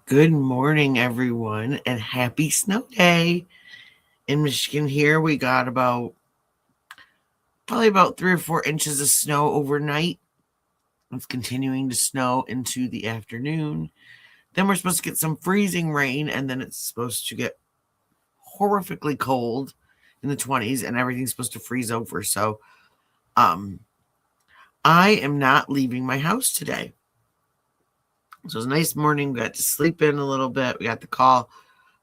Good morning, everyone, and happy snow day. In Michigan here, we got probably about 3 or 4 inches of snow overnight. It's continuing to snow into the afternoon. Then we're supposed to get some freezing rain, and then it's supposed to get horrifically cold in the 20s, and everything's supposed to freeze over. So, um, I am not leaving my house today. So it was a nice morning. We got to sleep in a little bit. We got the call.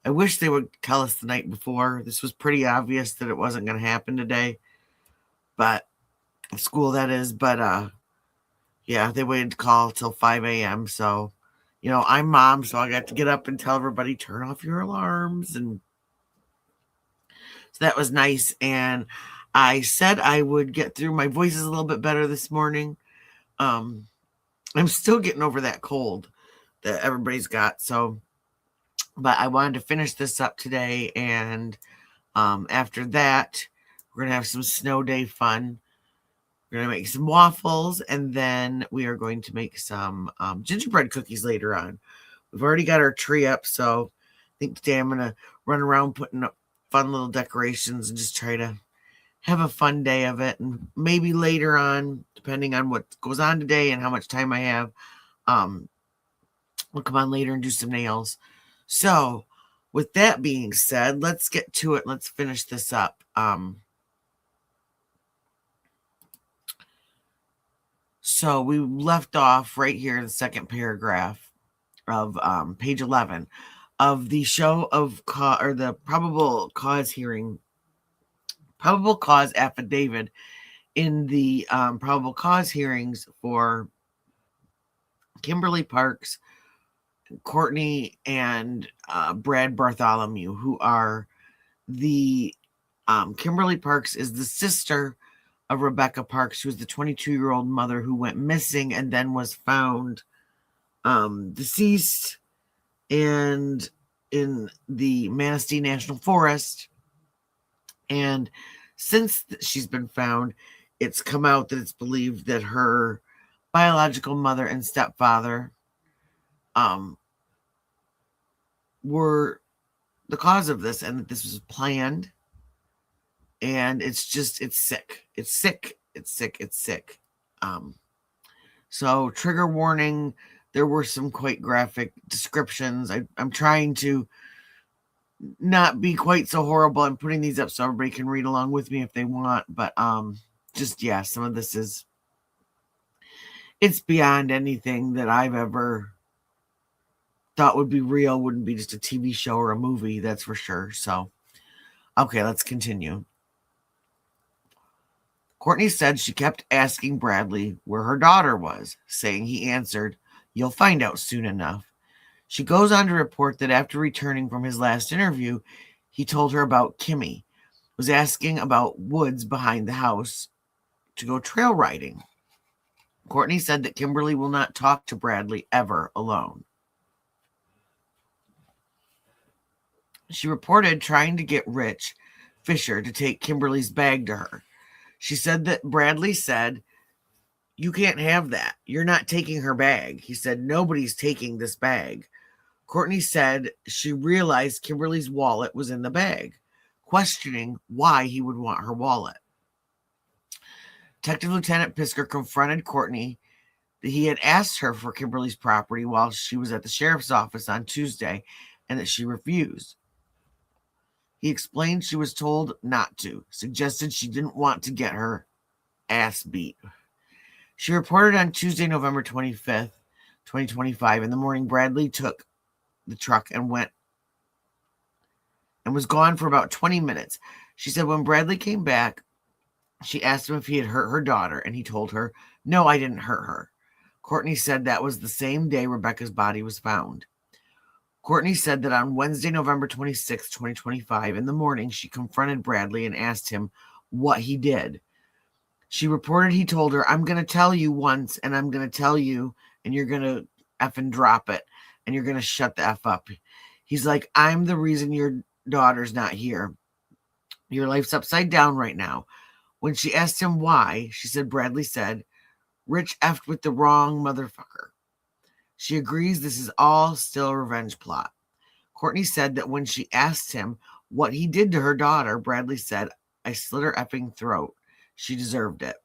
I wish they would tell us the night before. This was pretty obvious that it wasn't going to happen today, but school that is. But yeah, they waited to call till 5 a.m. So, I'm mom, so I got to get up and tell everybody turn off your alarms, and so that was nice. And I said I would get through. My voice is a little bit better this morning. Um, I'm still getting over that cold that everybody's got. So, but I wanted to finish this up today, and after that, we're gonna have some snow day fun. We're gonna make some waffles, and then we are going to make some gingerbread cookies later on. We've already got our tree up, so I think today I'm gonna run around putting up fun little decorations and just try to have a fun day of it. And maybe later on, depending on what goes on today and how much time I have, um, we'll come on later and do some nails. So, with that being said, let's get to it. Let's finish this up. So we left off right here in the second paragraph of page 11 of the show of or the probable cause affidavit in the probable cause hearings for Kimberly Parks, Courtney, and Brad Bartholomew, who are the Kimberly Parks is the sister of Rebecca Parks, who was the 22-year-old mother who went missing and then was found deceased and in the Manistee National Forest. And since she's been found, it's come out that it's believed that her biological mother and stepfather were the cause of this, and that this was planned. And it's sick. It's sick. It's sick. It's sick. So trigger warning. There were some quite graphic descriptions. I'm trying to not be quite so horrible. I'm putting these up so everybody can read along with me if they want. But just yeah, some of this it's beyond anything that I've ever thought would be real. Wouldn't be just a TV show or a movie, that's for sure. So okay, let's continue. Courtney said she kept asking Bradley where her daughter was, saying he answered, "You'll find out soon enough." She goes on to report that after returning from his last interview, he told her about Kimmy, was asking about woods behind the house to go trail riding. Courtney said that Kimberly will not talk to Bradley ever alone. She reported trying to get Rich Fisher to take Kimberly's bag to her. She said that Bradley said, "You can't have that. You're not taking her bag." He said, "Nobody's taking this bag." Courtney said she realized Kimberly's wallet was in the bag, questioning why he would want her wallet. Detective Lieutenant Pisker confronted Courtney that he had asked her for Kimberly's property while she was at the sheriff's office on Tuesday and that she refused. He explained she was told not to, suggested she didn't want to get her ass beat. She reported on Tuesday, November 25th, 2025. In the morning, Bradley took the truck and was gone for about 20 minutes. She said when Bradley came back, she asked him if he had hurt her daughter, and he told her, "No, I didn't hurt her." Courtney said that was the same day Rebecca's body was found. Courtney said that on Wednesday, November 26, 2025, in the morning, she confronted Bradley and asked him what he did. She reported he told her, "I'm going to tell you once, and I'm going to tell you, and you're going to effing drop it, and you're going to shut the F up." He's like, "I'm the reason your daughter's not here. Your life's upside down right now." When she asked him why, she said Bradley said, "Rich effed with the wrong motherfucker." She agrees this is all still a revenge plot. Courtney said that when she asked him what he did to her daughter, Bradley said, "I slit her effing throat. She deserved it."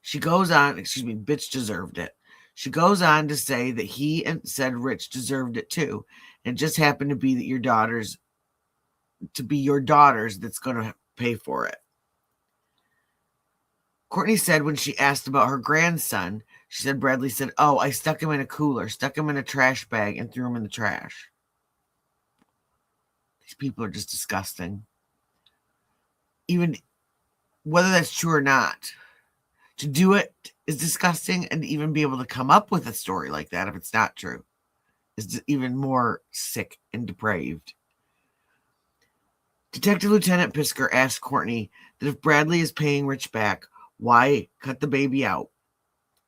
She goes on, bitch deserved it. She goes on to say that he said Rich deserved it too. It just happened to be that your daughters that's going to pay for it. Courtney said when she asked about her grandson, she said Bradley said, "Oh, I stuck him in a cooler, stuck him in a trash bag, and threw him in the trash." These people are just disgusting. Even whether that's true or not, to do it is disgusting, and to even be able to come up with a story like that, if it's not true, is even more sick and depraved. Detective Lieutenant Pisker asked Courtney that if Bradley is paying Rich back, why cut the baby out?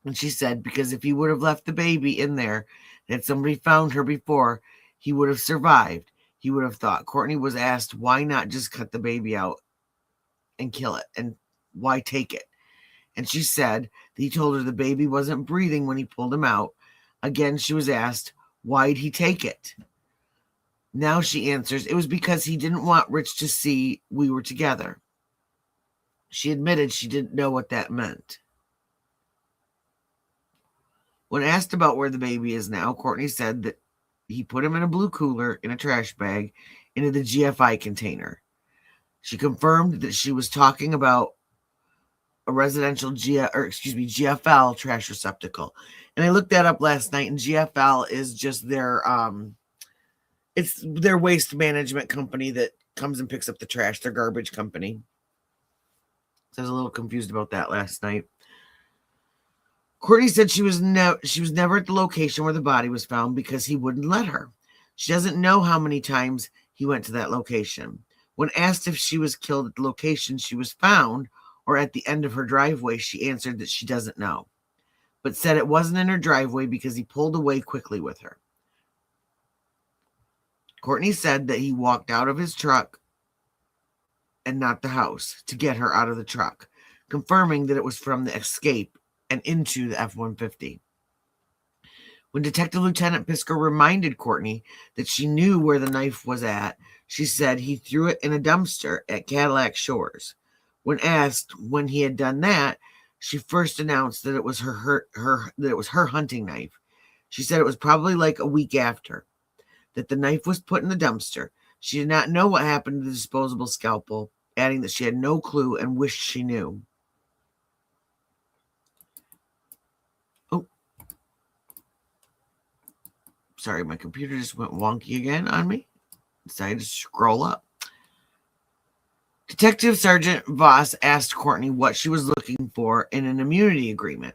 And she said because if he would have left the baby in there and had somebody found her before, he would have survived. He would have thought. Courtney was asked why not just cut the baby out and kill it, and why take it? And she said that he told her the baby wasn't breathing when he pulled him out. Again, she was asked, why'd he take it? Now she answers, it was because he didn't want Rich to see we were together. She admitted she didn't know what that meant. When asked about where the baby is now, Courtney said that he put him in a blue cooler in a trash bag into the GFI container. She confirmed that she was talking about a residential GFL trash receptacle. And I looked that up last night, and GFL is just their it's their waste management company that comes and picks up the trash, their garbage company. So I was a little confused about that last night. Courtney said she was never at the location where the body was found because he wouldn't let her. She doesn't know how many times he went to that location. When asked if she was killed at the location she was found or at the end of her driveway, she answered that she doesn't know, but said it wasn't in her driveway because he pulled away quickly with her. Courtney said that he walked out of his truck and not the house to get her out of the truck, confirming that it was from the escape and into the F-150. When Detective Lieutenant Pisker reminded Courtney that she knew where the knife was at, she said he threw it in a dumpster at Cadillac Shores. When asked when he had done that, she first announced that it was her hunting knife. She said it was probably like a week after that the knife was put in the dumpster. She did not know what happened to the disposable scalpel, adding that she had no clue and wished she knew. Oh, sorry, my computer just went wonky again on me. Decided to scroll up. Detective Sergeant Voss asked Courtney what she was looking for in an immunity agreement,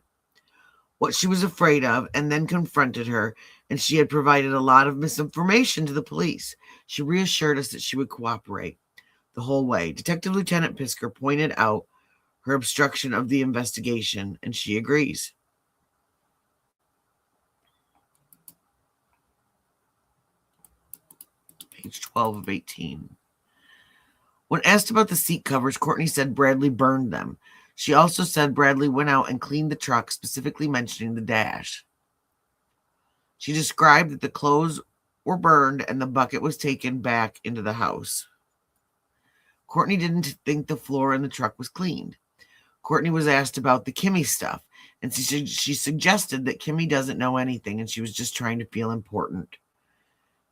what she was afraid of, and then confronted her, and she had provided a lot of misinformation to the police. She reassured us that she would cooperate the whole way. Detective Lieutenant Pisker pointed out her obstruction of the investigation, and she agrees. Page 12 of 18. When asked about the seat covers, Courtney said Bradley burned them. She also said Bradley went out and cleaned the truck, specifically mentioning the dash. She described that the clothes were burned and the bucket was taken back into the house. Courtney didn't think the floor in the truck was cleaned. Courtney was asked about the Kimmy stuff, and she suggested that Kimmy doesn't know anything and she was just trying to feel important.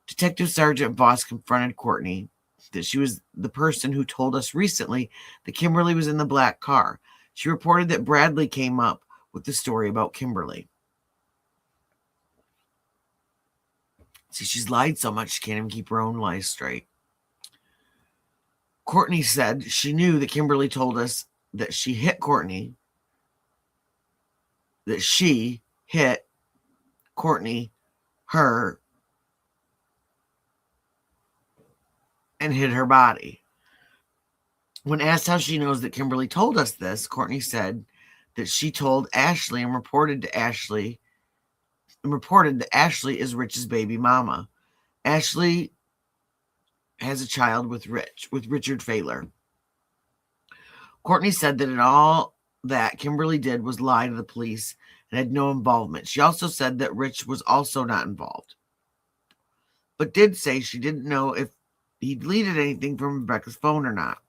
Detective Sergeant Voss confronted Courtney that she was the person who told us recently that Kimberly was in the black car. She reported that Bradley came up with the story about Kimberly. See, she's lied so much she can't even keep her own lies straight. Courtney said she knew that Kimberly told us that she hit Courtney, that she hit Courtney, her, and hit her body. When asked how she knows that Kimberly told us this, Courtney said that she told Ashley and reported that Ashley is Rich's baby mama. Ashley has a child with Richard Failer. Courtney said that in all that Kimberly did was lie to the police and had no involvement. She also said that Rich was also not involved, but did say she didn't know if he deleted anything from Rebecca's phone or not.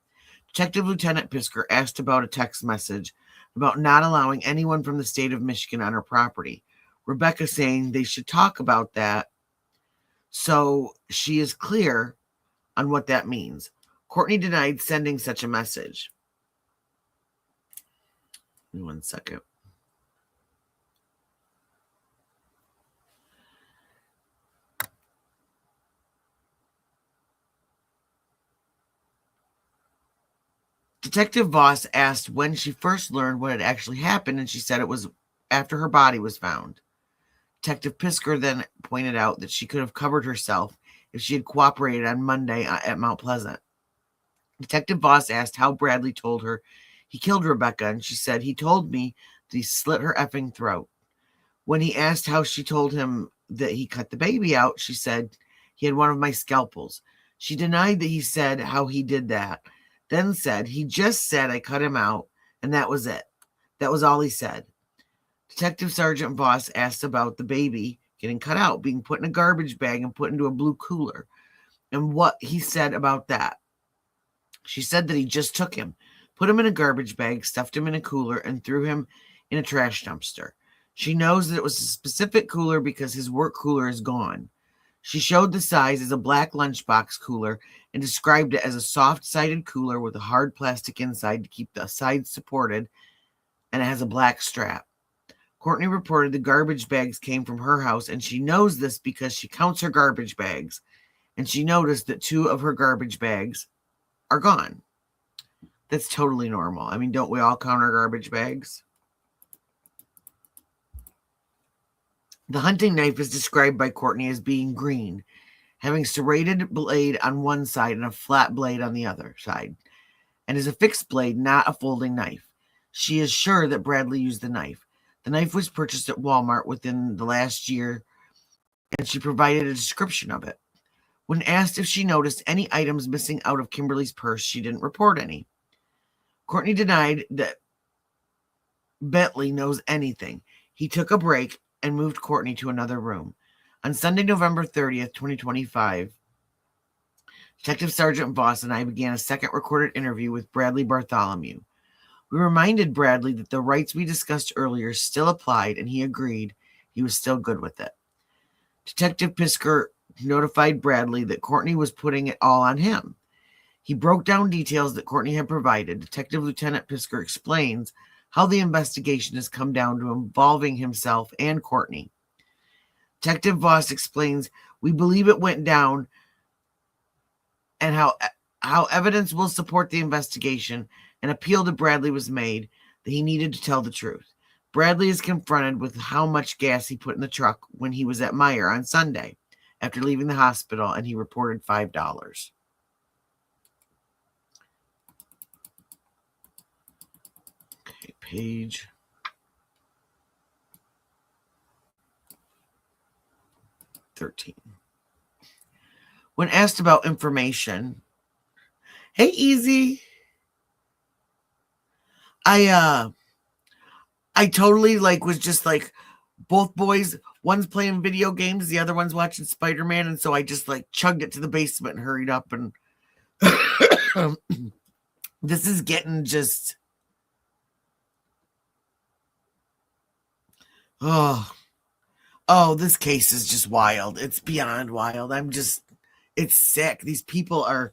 Detective Lieutenant Pisker asked about a text message about not allowing anyone from the state of Michigan on her property. Rebecca saying they should talk about that, so she is clear on what that means. Courtney denied sending such a message. Give me 1 second. Detective Voss asked when she first learned what had actually happened, and she said it was after her body was found. Detective Pisker then pointed out that she could have covered herself if she had cooperated on Monday at Mount Pleasant. Detective Voss asked how Bradley told her he killed Rebecca, and she said he told me that he slit her effing throat. When he asked how she told him that he cut the baby out, she said he had one of my scalpels. She denied that he said how he did that, then said he just said I cut him out, and that was it. That was all he said. Detective Sergeant Voss asked about the baby getting cut out, being put in a garbage bag and put into a blue cooler, and what he said about that. She said that he just took him, put him in a garbage bag, stuffed him in a cooler, and threw him in a trash dumpster. She knows that it was a specific cooler because his work cooler is gone. She showed the size as a black lunchbox cooler and described it as a soft-sided cooler with a hard plastic inside to keep the sides supported, and it has a black strap. Courtney reported the garbage bags came from her house, and she knows this because she counts her garbage bags, and she noticed that 2 of her garbage bags are gone. That's totally normal. I mean, don't we all count our garbage bags? The hunting knife is described by Courtney as being green, having serrated blade on one side and a flat blade on the other side, and is a fixed blade, not a folding knife. She is sure that Bradley used the knife. The knife was purchased at Walmart within the last year, and she provided a description of it. When asked if she noticed any items missing out of Kimberly's purse, she didn't report any. Courtney denied that Bentley knows anything. He took a break and moved Courtney to another room. On Sunday, November 30th, 2025, Detective Sergeant Voss and I began a second recorded interview with Bradley Bartholomew. We reminded Bradley that the rights we discussed earlier still applied, and he agreed he was still good with it. Detective Pisker notified Bradley that Courtney was putting it all on him. He broke down details that Courtney had provided. Detective Lieutenant Pisker explains how the investigation has come down to involving himself and Courtney. Detective Voss explains, we believe it went down and how evidence will support the investigation. An appeal to Bradley was made that he needed to tell the truth. Bradley is confronted with how much gas he put in the truck when he was at Meyer on Sunday after leaving the hospital, and he reported $5. Okay, page 13. When asked about information, hey, Easy, I totally was just both boys, one's playing video games, the other one's watching Spider-Man, and so I just chugged it to the basement and hurried up, and this is getting just this case is just wild. It's beyond wild. It's sick. These people are,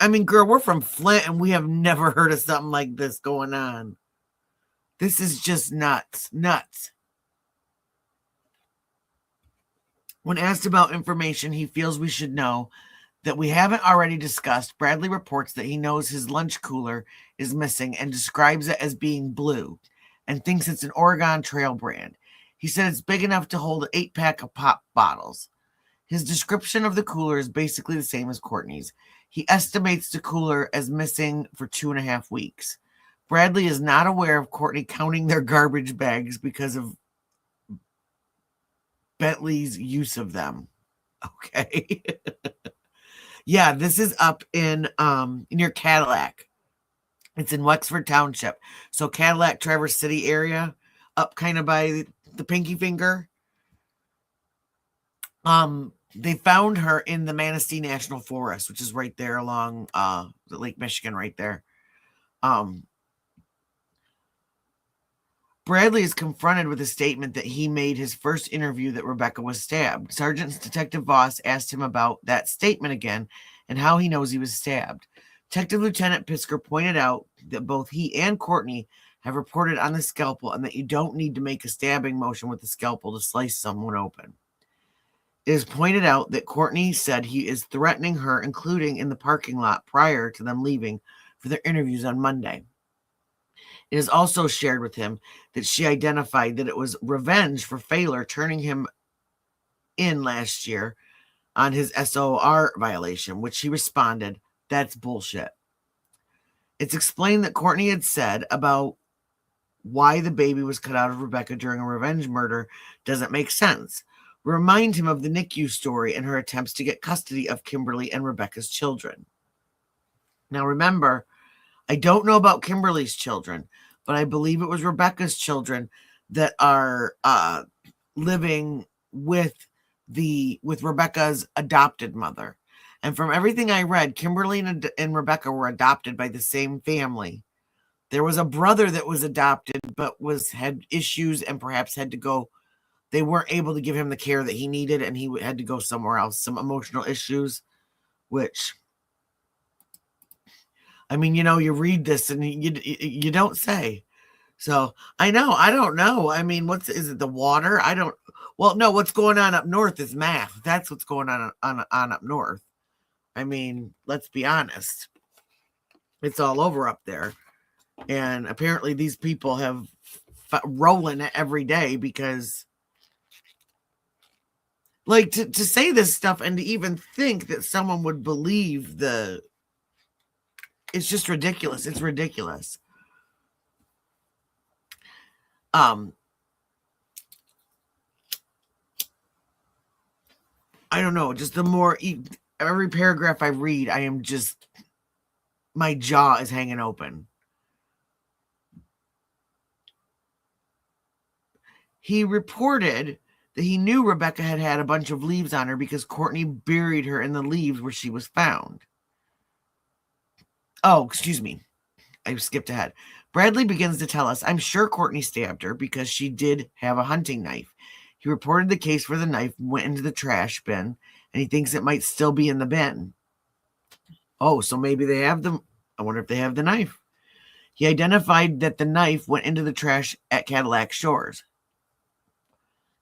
I mean, girl, we're from Flint and we have never heard of something like this going on. This is just nuts. When asked about information he feels we should know that we haven't already discussed, Bradley reports that he knows his lunch cooler is missing and describes it as being blue and thinks it's an Oregon Trail brand. He said it's big enough to hold an 8-pack of pop bottles. His description of the cooler is basically the same as Courtney's. He estimates the cooler as missing for 2.5 weeks. Bradley is not aware of Courtney counting their garbage bags because of Bentley's use of them. Okay. Yeah, this is up in near Cadillac. It's in Wexford Township. So Cadillac, Traverse City area. up kind of by the pinky finger. They found her in the Manistee National Forest, which is right there along Lake Michigan, right there. Bradley is confronted with a statement that he made his first interview that Rebecca was stabbed. Sergeant Detective Voss asked him about that statement again and how he knows he was stabbed. Detective Lieutenant Pisker pointed out that both he and Courtney have reported on the scalpel and that you don't need to make a stabbing motion with the scalpel to slice someone open. It is pointed out that Courtney said he is threatening her, including in the parking lot prior to them leaving for their interviews on Monday. It is also shared with him that she identified that it was revenge for Failer turning him in last year on his SOR violation, which he responded, "That's bullshit." It's explained that Courtney had said about why the baby was cut out of Rebecca during a revenge murder doesn't make sense. Remind him of the NICU story and her attempts to get custody of Kimberly and Rebecca's children. Now remember, I don't know about Kimberly's children, but I believe it was Rebecca's children that are living with Rebecca's adopted mother. And from everything I read, Kimberly and Rebecca were adopted by the same family. There was a brother that was adopted, but had issues and perhaps had to go. They weren't able to give him the care that he needed, and he had to go somewhere else. Some emotional issues, which, I mean, you read this and you don't say. So I don't know. I mean, is it the water? No, what's going on up north is math. That's what's going on up north. I mean, let's be honest. It's all over up there. And apparently these people have rolling it every day because, like, to say this stuff and to even think that someone would believe it's just ridiculous. It's ridiculous. I don't know. Just the more every paragraph I read, my jaw is hanging open. He reported that he knew Rebecca had a bunch of leaves on her because Courtney buried her in the leaves where she was found. Oh, excuse me. I skipped ahead. Bradley begins to tell us, I'm sure Courtney stabbed her because she did have a hunting knife. He reported the case where the knife went into the trash bin, and he thinks it might still be in the bin. Oh, so maybe they have them. I wonder if they have the knife. He identified that the knife went into the trash at Cadillac Shores.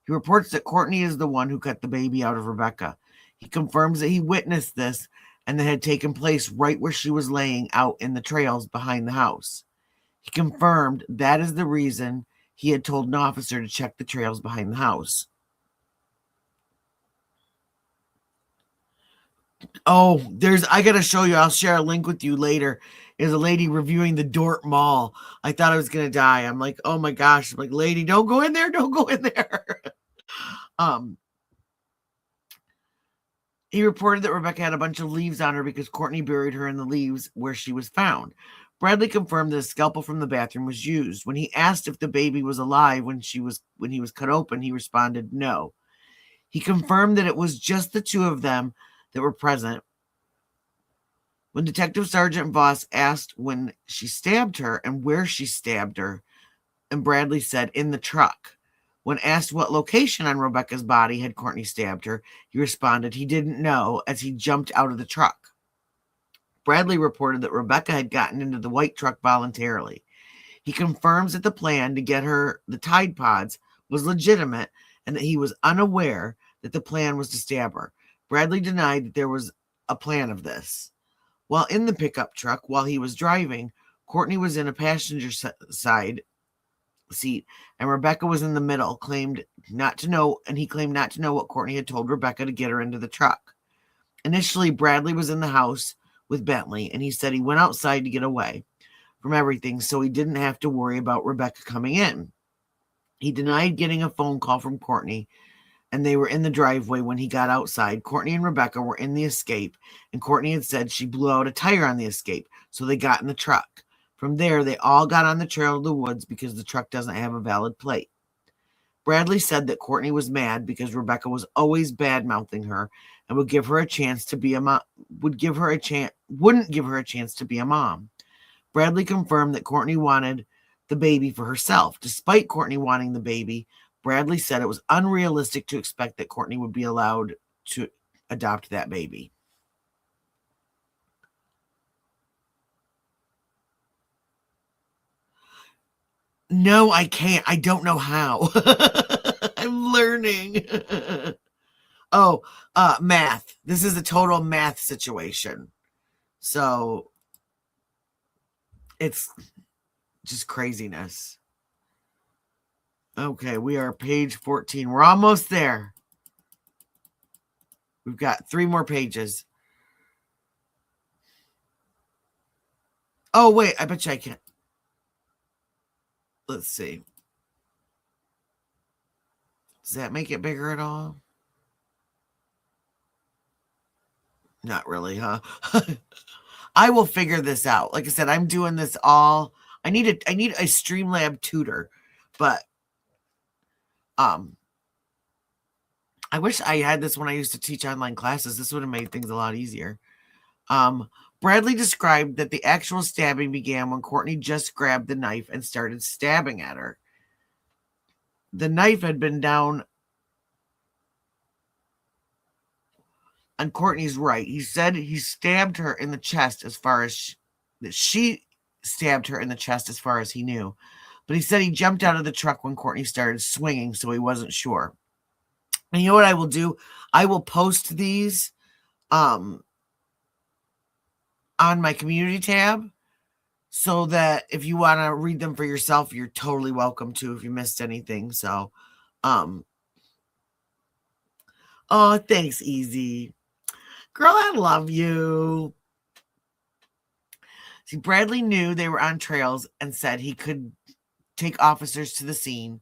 He reports that Courtney is the one who cut the baby out of Rebecca. He confirms that he witnessed this and that had taken place right where she was laying out in the trails behind the house. He confirmed that is the reason he had told an officer to check the trails behind the house. Oh, I got to show you. I'll share a link with you later. There's a lady reviewing the Dort Mall. I thought I was going to die. I'm like, oh my gosh. I'm like, lady, don't go in there. Don't go in there. He reported that Rebecca had a bunch of leaves on her because Courtney buried her in the leaves where she was found. Bradley confirmed that a scalpel from the bathroom was used. When he asked if the baby was alive when he was cut open, he responded no. He confirmed that it was just the two of them that were present. When Detective Sergeant Voss asked when she stabbed her and where she stabbed her, and Bradley said in the truck. When asked what location on Rebecca's body had Courtney stabbed her, he responded he didn't know as he jumped out of the truck. Bradley reported that Rebecca had gotten into the white truck voluntarily. He confirms that the plan to get her the Tide Pods was legitimate and that he was unaware that the plan was to stab her. Bradley denied that there was a plan of this. While in the pickup truck, while he was driving, Courtney was in a passenger side seat and Rebecca was in the middle. He claimed not to know what Courtney had told Rebecca to get her into the truck. Initially, Bradley was in the house with Bentley, and he said he went outside to get away from everything so he didn't have to worry about Rebecca coming in. He denied getting a phone call from Courtney, and they were in the driveway when he got outside. Courtney and Rebecca were in the Escape, and Courtney had said she blew out a tire on the Escape, so they got in the truck. From there, they all got on the trail to the woods because the truck doesn't have a valid plate. Bradley said that Courtney was mad because Rebecca was always bad-mouthing her and would give her a chance to be a mom, wouldn't give her a chance to be a mom. Bradley confirmed that Courtney wanted the baby for herself. Despite Courtney wanting the baby, Bradley said it was unrealistic to expect that Courtney would be allowed to adopt that baby. No, I can't. I don't know how. I'm learning. Oh, math. This is a total math situation. So it's just craziness. Okay, we are page 14. We're almost there. We've got 3 more pages. Oh, wait, I bet you I can't. Let's see. Does that make it bigger at all? Not really, huh? I will figure this out. Like I said, I'm doing this all. I need a Streamlab tutor, but I wish I had this when I used to teach online classes. This would have made things a lot easier. Bradley described that the actual stabbing began when Courtney just grabbed the knife and started stabbing at her. The knife had been down on Courtney's right. He said he stabbed her in the chest as far as she stabbed her in the chest as far as he knew. But he said he jumped out of the truck when Courtney started swinging, so he wasn't sure. And you know what I will do? I will post these on my community tab so that if you want to read them for yourself, you're totally welcome to if you missed anything. So, oh, thanks, Easy. Girl, I love you. See, Bradley knew they were on trails and said he could take officers to the scene.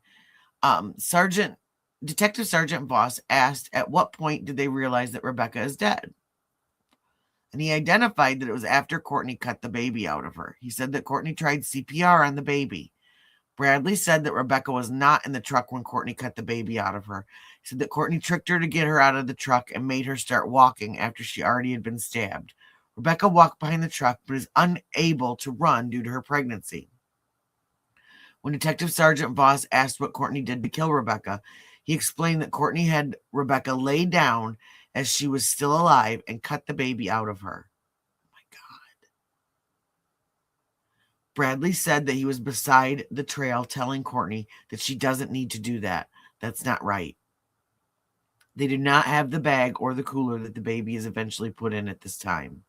Detective Sergeant Voss asked at what point did they realize that Rebecca is dead? And he identified that it was after Courtney cut the baby out of her. He said that Courtney tried CPR on the baby. Bradley said that Rebecca was not in the truck when Courtney cut the baby out of her. He said that Courtney tricked her to get her out of the truck and made her start walking after she already had been stabbed. Rebecca walked behind the truck but is unable to run due to her pregnancy. When Detective Sergeant Voss asked what Courtney did to kill Rebecca, he explained that Courtney had Rebecca lay down as she was still alive and cut the baby out of her. Oh my God. Bradley said that he was beside the trail telling Courtney that she doesn't need to do that. That's not right. They do not have the bag or the cooler that the baby is eventually put in at this time.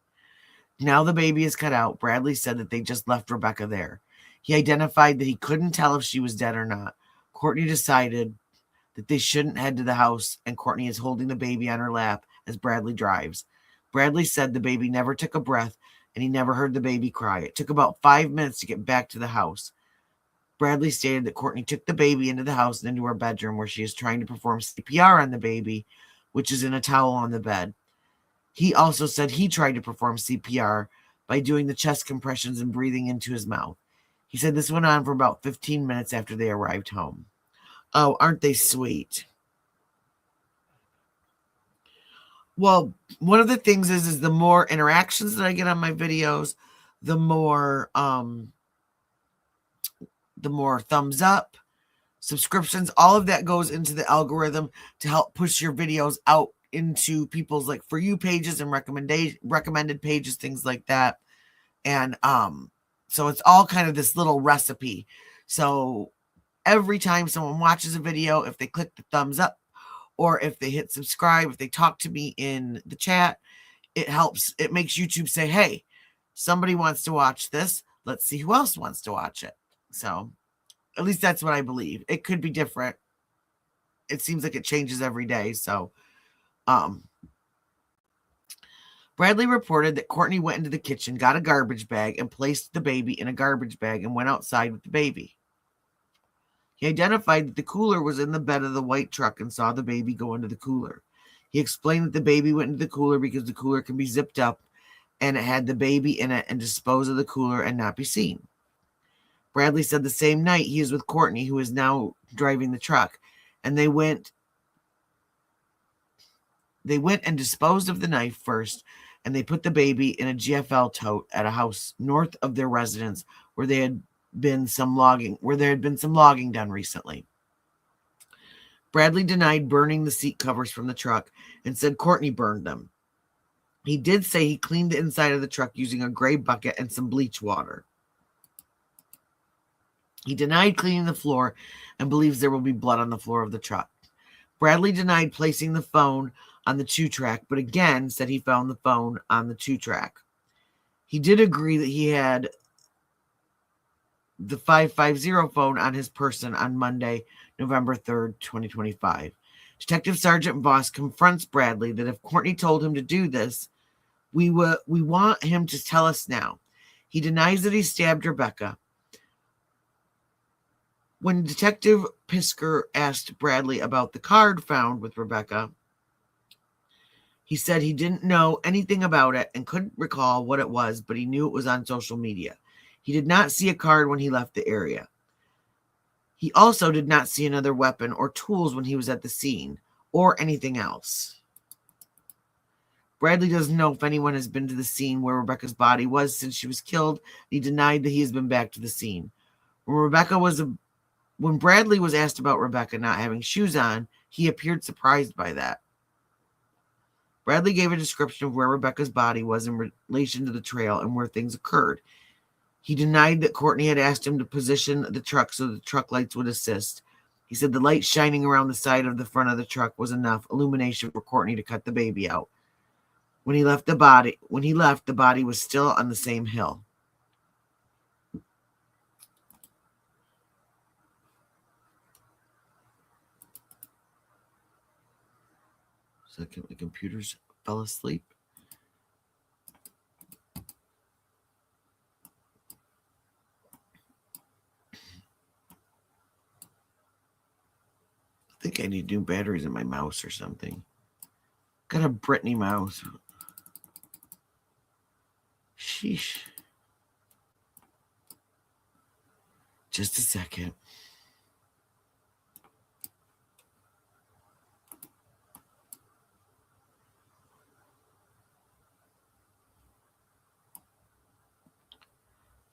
Now the baby is cut out. Bradley said that they just left Rebecca there. He identified that he couldn't tell if she was dead or not. Courtney decided that they shouldn't head to the house, and Courtney is holding the baby on her lap as Bradley drives. Bradley said the baby never took a breath, and he never heard the baby cry. It took about 5 minutes to get back to the house. Bradley stated that Courtney took the baby into the house and into her bedroom where she is trying to perform CPR on the baby, which is in a towel on the bed. He also said he tried to perform CPR by doing the chest compressions and breathing into his mouth. He said this went on for about 15 minutes after they arrived home. Oh, aren't they sweet? Well, one of the things is the more interactions that I get on my videos, the more thumbs up, subscriptions, all of that goes into the algorithm to help push your videos out into people's like For You pages and recommended pages, things like that. And so it's all kind of this little recipe. So every time someone watches a video, if they click the thumbs up or if they hit subscribe, if they talk to me in the chat, it helps. It makes YouTube say, hey, somebody wants to watch this. Let's see who else wants to watch it. So at least that's what I believe. It could be different. It seems like it changes every day. So Bradley reported that Courtney went into the kitchen, got a garbage bag, and placed the baby in a garbage bag and went outside with the baby. He identified that the cooler was in the bed of the white truck and saw the baby go into the cooler. He explained that the baby went into the cooler because the cooler can be zipped up and it had the baby in it and dispose of the cooler and not be seen. Bradley said the same night he was with Courtney, who is now driving the truck, and they went and disposed of the knife first, and they put the baby in a GFL tote at a house north of their residence where there had been some logging done recently. Bradley denied burning the seat covers from the truck and said Courtney burned them. He did say he cleaned the inside of the truck using a gray bucket and some bleach water. He denied cleaning the floor and believes there will be blood on the floor of the truck. Bradley denied placing the phone on the 2-track, but again said he found the phone on the 2-track. He did agree that he had the 550 phone on his person on Monday, November 3rd, 2025. Detective Sergeant Voss confronts Bradley that if Courtney told him to do this, we want him to tell us now. He denies that he stabbed Rebecca. When Detective Pisker asked Bradley about the card found with Rebecca, he said he didn't know anything about it and couldn't recall what it was, but he knew it was on social media. He did not see a card when he left the area. He also did not see another weapon or tools when he was at the scene, or anything else. Bradley doesn't know if anyone has been to the scene where Rebecca's body was since she was killed. He denied that he has been back to the scene. When Bradley was asked about Rebecca not having shoes on, he appeared surprised by that. Bradley gave a description of where Rebecca's body was in relation to the trail and where things occurred. He denied that Courtney had asked him to position the truck so the truck lights would assist. He said the light shining around the side of the front of the truck was enough illumination for Courtney to cut the baby out. When he left, the body was still on the same hill. So my computers fell asleep. I think I need new batteries in my mouse or something. Got a Britney mouse. Sheesh. Just a second.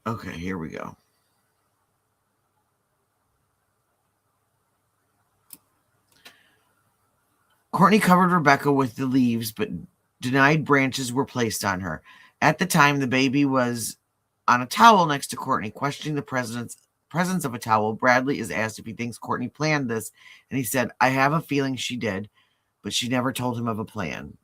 Okay, here we go. Courtney covered Rebecca with the leaves, but denied branches were placed on her. At the time, the baby was on a towel next to Courtney. Questioning the presence of a towel, Bradley is asked if he thinks Courtney planned this, and he said, I have a feeling she did, but she never told him of a plan.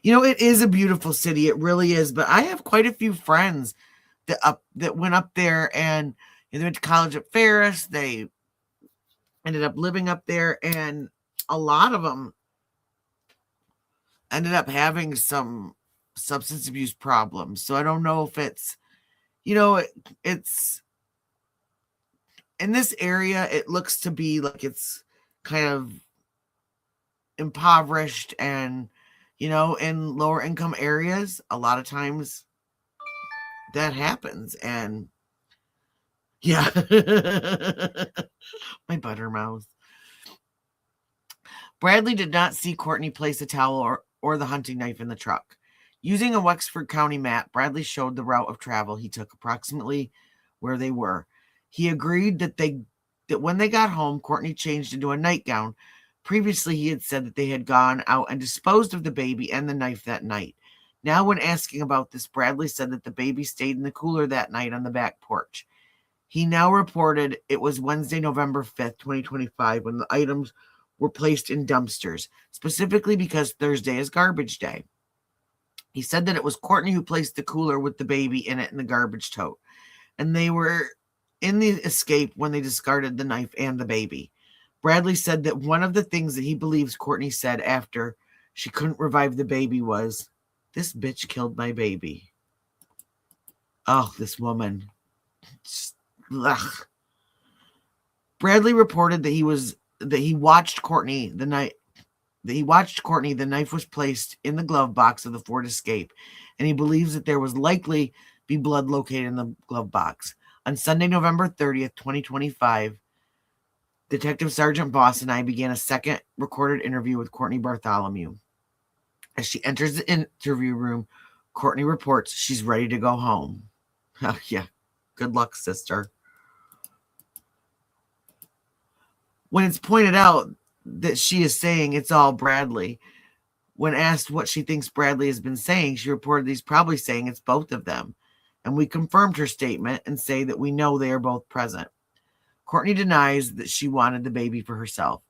You know, it is a beautiful city. It really is. But I have quite a few friends that went up there, and they went to college at Ferris. They ended up living up there, and a lot of them ended up having some substance abuse problems. So I don't know if it's, it's in this area, it looks to be like it's kind of impoverished, and in lower income areas, a lot of times that happens. And yeah, my butter mouse. Bradley did not see Courtney place a towel or the hunting knife in the truck. Using a Wexford County map, Bradley showed the route of travel he took approximately where they were. He agreed that when they got home, Courtney changed into a nightgown. Previously, he had said that they had gone out and disposed of the baby and the knife that night. Now, when asking about this, Bradley said that the baby stayed in the cooler that night on the back porch. He now reported it was Wednesday, November 5th, 2025, when the items were placed in dumpsters, specifically because Thursday is garbage day. He said that it was Courtney who placed the cooler with the baby in it in the garbage tote, and they were in the escape when they discarded the knife and the baby. Bradley said that one of the things that he believes Courtney said after she couldn't revive the baby was, "This bitch killed my baby." Oh, this woman. Ugh. Bradley reported that he watched Courtney the night. The knife was placed in the glove box of the Ford Escape, and he believes that there was likely be blood located in the glove box. On Sunday, November 30th, 2025, Detective Sergeant Boss and I began a second recorded interview with Courtney Bartholomew. As she enters the interview room, Courtney reports she's ready to go home. Oh, yeah. Good luck, sister. When it's pointed out that she is saying it's all Bradley, when asked what she thinks Bradley has been saying, she reported he's probably saying it's both of them. And we confirmed her statement and say that we know they are both present. Courtney denies that she wanted the baby for herself.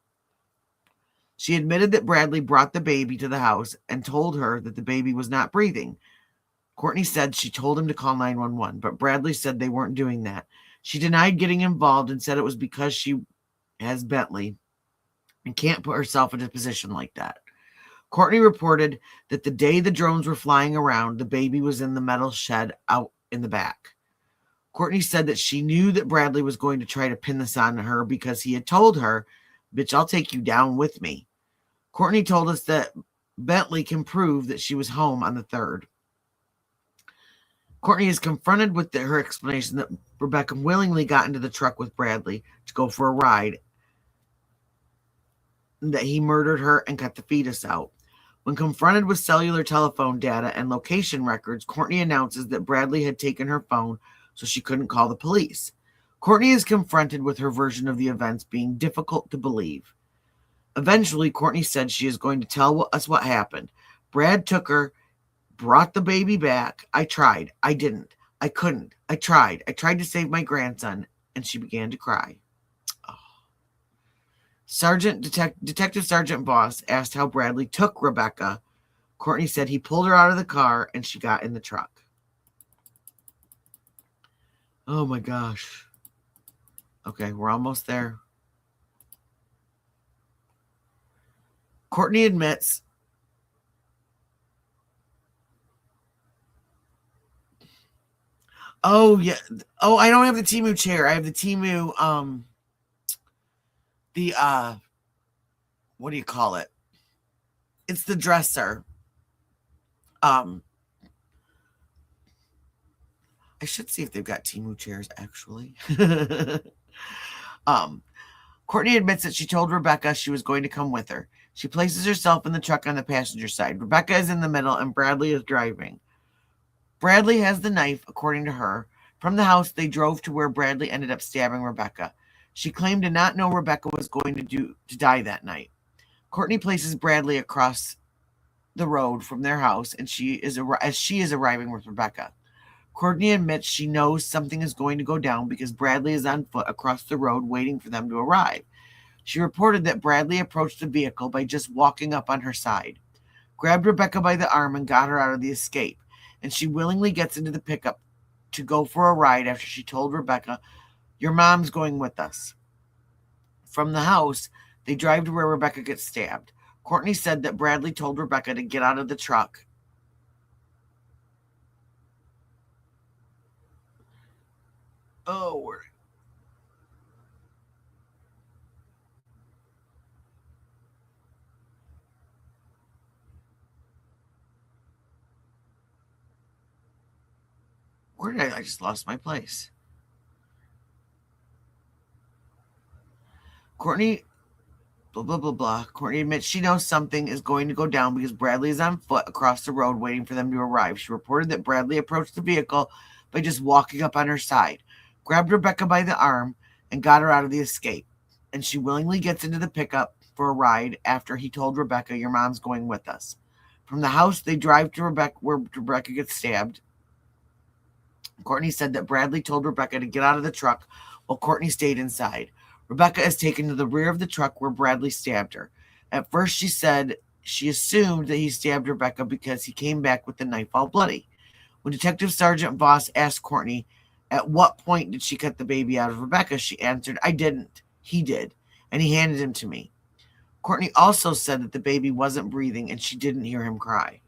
She admitted that Bradley brought the baby to the house and told her that the baby was not breathing. Courtney said she told him to call 911, but Bradley said they weren't doing that. She denied getting involved and said it was because she has Bentley and can't put herself in a position like that. Courtney reported that the day the drones were flying around, the baby was in the metal shed out in the back. Courtney said that she knew that Bradley was going to try to pin this on her because he had told her, "Bitch, I'll take you down with me." Courtney told us that Bentley can prove that she was home on the 3rd. Courtney is confronted with her explanation that Rebecca willingly got into the truck with Bradley to go for a ride, that he murdered her and cut the fetus out. When confronted with cellular telephone data and location records, Courtney announces that Bradley had taken her phone so she couldn't call the police. Courtney is confronted with her version of the events being difficult to believe. Eventually, Courtney said she is going to tell us what happened. Brad took her, brought the baby back. I tried. I didn't. I couldn't. I tried. I tried to save my grandson, and she began to cry. Detective Sergeant Boss asked how Bradley took Rebecca. Courtney said he pulled her out of the car and she got in the truck. Oh my gosh. Okay, we're almost there. Courtney admits oh yeah. Oh, I don't have the Temu chair. I have the Temu what do you call it? It's the dresser. I should see if they've got Temu chairs actually. Courtney admits that she told Rebecca she was going to come with her. She places herself in the truck on the passenger side. Rebecca is in the middle and Bradley is driving. Bradley has the knife, according to her. From the house, they drove to where Bradley ended up stabbing Rebecca. She claimed to not know Rebecca was going to die that night. Courtney places Bradley across the road from their house, and as she is arriving with Rebecca. Courtney admits she knows something is going to go down because Bradley is on foot across the road waiting for them to arrive. She reported that Bradley approached the vehicle by just walking up on her side, grabbed Rebecca by the arm, and got her out of the escape. And she willingly gets into the pickup to go for a ride after she told Rebecca, "Your mom's going with us." From the house, they drive to where Rebecca gets stabbed. Courtney said that Bradley told Rebecca to get out of the truck. Oh, where did I just lost my place? Courtney, blah, blah, blah, blah. Courtney admits she knows something is going to go down because Bradley is on foot across the road waiting for them to arrive. She reported that Bradley approached the vehicle by just walking up on her side, grabbed Rebecca by the arm, and got her out of the escape. And she willingly gets into the pickup for a ride after he told Rebecca, "Your mom's going with us." From the house, they drive to Rebecca, where Rebecca gets stabbed. Courtney said that Bradley told Rebecca to get out of the truck while Courtney stayed inside. Rebecca is taken to the rear of the truck where Bradley stabbed her. At first, she said she assumed that he stabbed Rebecca because he came back with the knife all bloody. When Detective Sergeant Voss asked Courtney at what point did she cut the baby out of Rebecca, she answered, "I didn't. He did, and he handed him to me." Courtney also said that the baby wasn't breathing and she didn't hear him cry.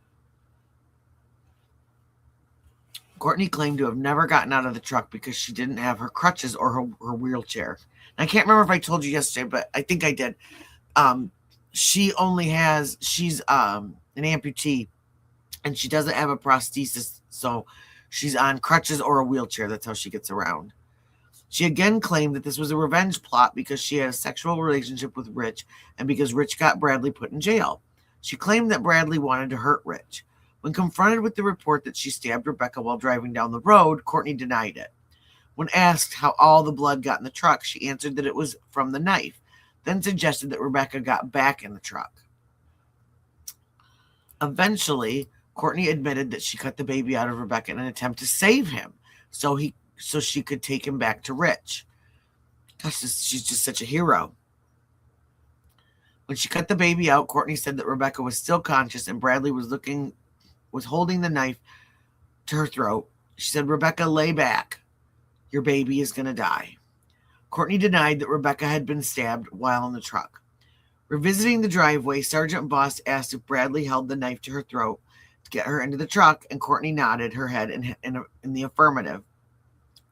Courtney claimed to have never gotten out of the truck because she didn't have her crutches or her wheelchair. And I can't remember if I told you yesterday, but I think I did. She's an amputee, and she doesn't have a prosthesis, so She's on crutches or a wheelchair. That's how she gets around. She again claimed that this was a revenge plot because she had a sexual relationship with Rich and because Rich got Bradley put in jail. She claimed that Bradley wanted to hurt Rich. When confronted with the report that she stabbed Rebecca while driving down the road, Courtney denied it. When asked how all the blood got in the truck, she answered that it was from the knife, then suggested that Rebecca got back in the truck. Eventually, Courtney admitted that she cut the baby out of Rebecca in an attempt to save him, so she could take him back to Rich. Gosh, she's just such a hero. When she cut the baby out, Courtney said that Rebecca was still conscious and Bradley was holding the knife to her throat. She said, "Rebecca, lay back. Your baby is going to die." Courtney denied that Rebecca had been stabbed while in the truck. Revisiting the driveway, Sergeant Voss asked if Bradley held the knife to her throat to get her into the truck, and Courtney nodded her head in the affirmative.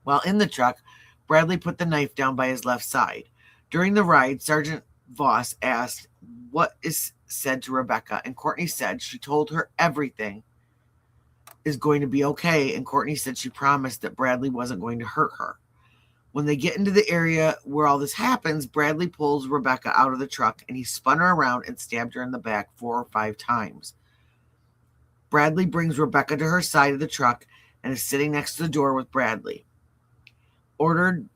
While in the truck, Bradley put the knife down by his left side. During the ride, Sergeant Voss asked what is said to Rebecca, and Courtney said she told her everything is going to be okay, and Courtney said she promised that Bradley wasn't going to hurt her. When they get into the area where all this happens, Bradley pulls Rebecca out of the truck, and he spun her around and stabbed her in the back 4 or 5 times. Bradley brings Rebecca to her side of the truck and is sitting next to the door with Bradley. Ordered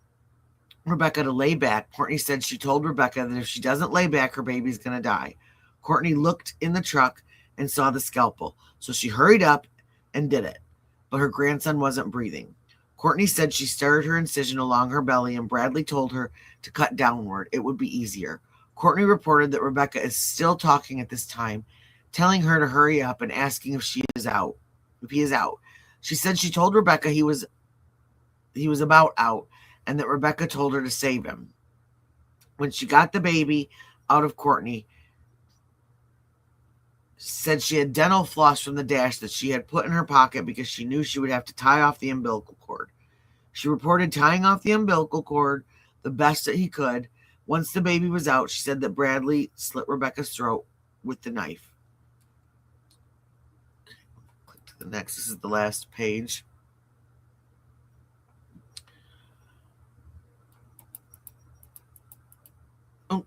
Rebecca to lay back. Courtney said she told Rebecca that if she doesn't lay back, her baby's going to die. Courtney looked in the truck and saw the scalpel, so she hurried up and did it, but her grandson wasn't breathing. Courtney said she started her incision along her belly, and Bradley told her to cut downward. It would be easier. Courtney reported that Rebecca is still talking at this time, telling her to hurry up and asking if he is out. She said she told Rebecca he was about out, and that Rebecca told her to save him. When she got the baby out of Courtney, said she had dental floss from the dash that she had put in her pocket because she knew she would have to tie off the umbilical cord. She reported tying off the umbilical cord the best that he could. Once the baby was out, she said that Bradley slit Rebecca's throat with the knife. Click to the next. This is the last page. Oh,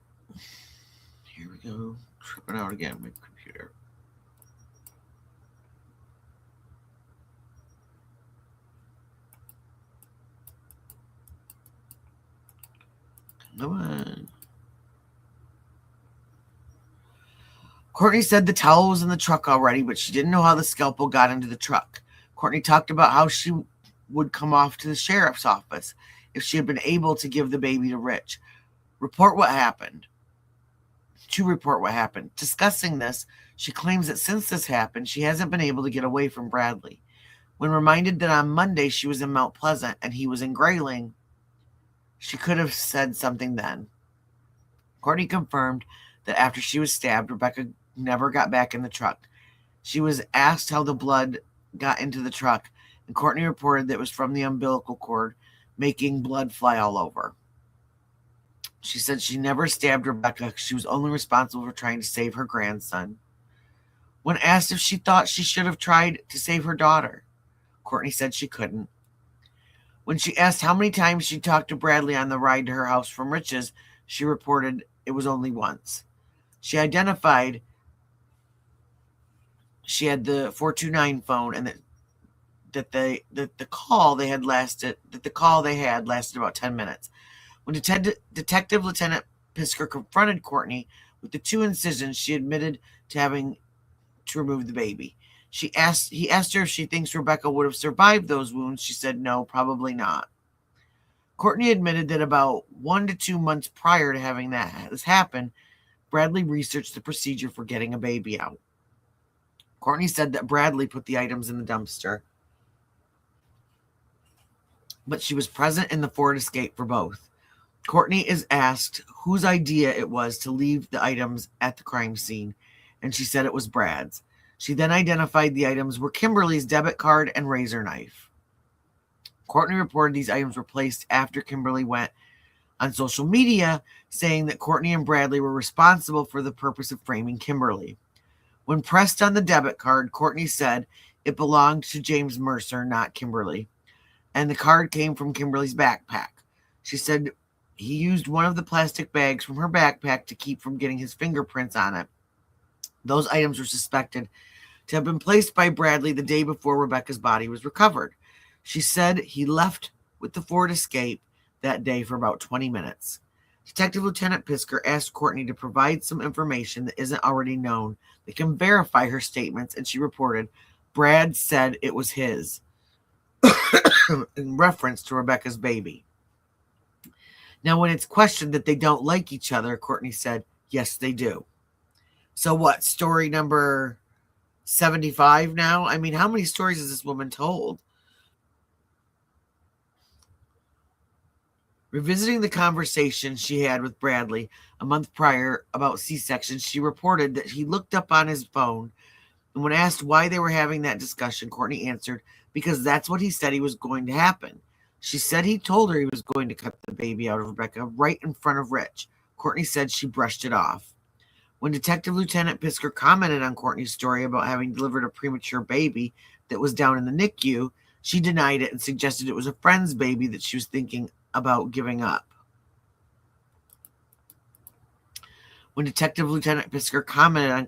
here we go. Tripping out again, my computer. Come on. Courtney said the towel was in the truck already, but she didn't know how the scalpel got into the truck. Courtney talked about how she would come off to the sheriff's office if she had been able to give the baby to Rich. To report what happened. Discussing this, she claims that since this happened, she hasn't been able to get away from Bradley. When reminded that on Monday she was in Mount Pleasant and he was in Grayling, she could have said something then. Courtney confirmed that after she was stabbed, Rebecca never got back in the truck. She was asked how the blood got into the truck, and Courtney reported that it was from the umbilical cord, making blood fly all over. She said she never stabbed Rebecca. She was only responsible for trying to save her grandson. When asked if she thought she should have tried to save her daughter, Courtney said she couldn't. When she asked how many times she talked to Bradley on the ride to her house from Rich's, she reported it was only once. She identified she had the 429 phone and that the call they had lasted about 10 minutes. When Detective Lieutenant Pisker confronted Courtney with the 2 incisions, she admitted to having to remove the baby. He asked her if she thinks Rebecca would have survived those wounds. She said no, probably not. Courtney admitted that about 1 to 2 months prior to having this happen, Bradley researched the procedure for getting a baby out. Courtney said that Bradley put the items in the dumpster, but she was present in the Ford Escape for both. Courtney is asked whose idea it was to leave the items at the crime scene, and she said it was Brad's. She then identified the items were Kimberly's debit card and razor knife. Courtney reported these items were placed after Kimberly went on social media saying that Courtney and Bradley were responsible for the purpose of framing Kimberly. When pressed on the debit card, Courtney said it belonged to James Mercer, not Kimberly. And the card came from Kimberly's backpack. She said he used one of the plastic bags from her backpack to keep from getting his fingerprints on it. Those items were suspected to have been placed by Bradley the day before Rebecca's body was recovered. She said he left with the Ford Escape that day for about 20 minutes. Detective Lieutenant Pisker asked Courtney to provide some information that isn't already known that can verify her statements, and she reported, Brad said it was his, in reference to Rebecca's baby. Now, when it's questioned that they don't like each other, Courtney said, yes, they do. So what, story number 75 now? I mean, how many stories has this woman told? Revisiting the conversation she had with Bradley a month prior about C-sections, she reported that he looked up on his phone, and when asked why they were having that discussion, Courtney answered, because that's what he said he was going to happen. She said he told her he was going to cut the baby out of Rebecca right in front of Rich. Courtney said she brushed it off. When Detective Lieutenant Pisker commented on Courtney's story about having delivered a premature baby that was down in the NICU, she denied it and suggested it was a friend's baby that she was thinking about giving up. When Detective Lieutenant Pisker commented on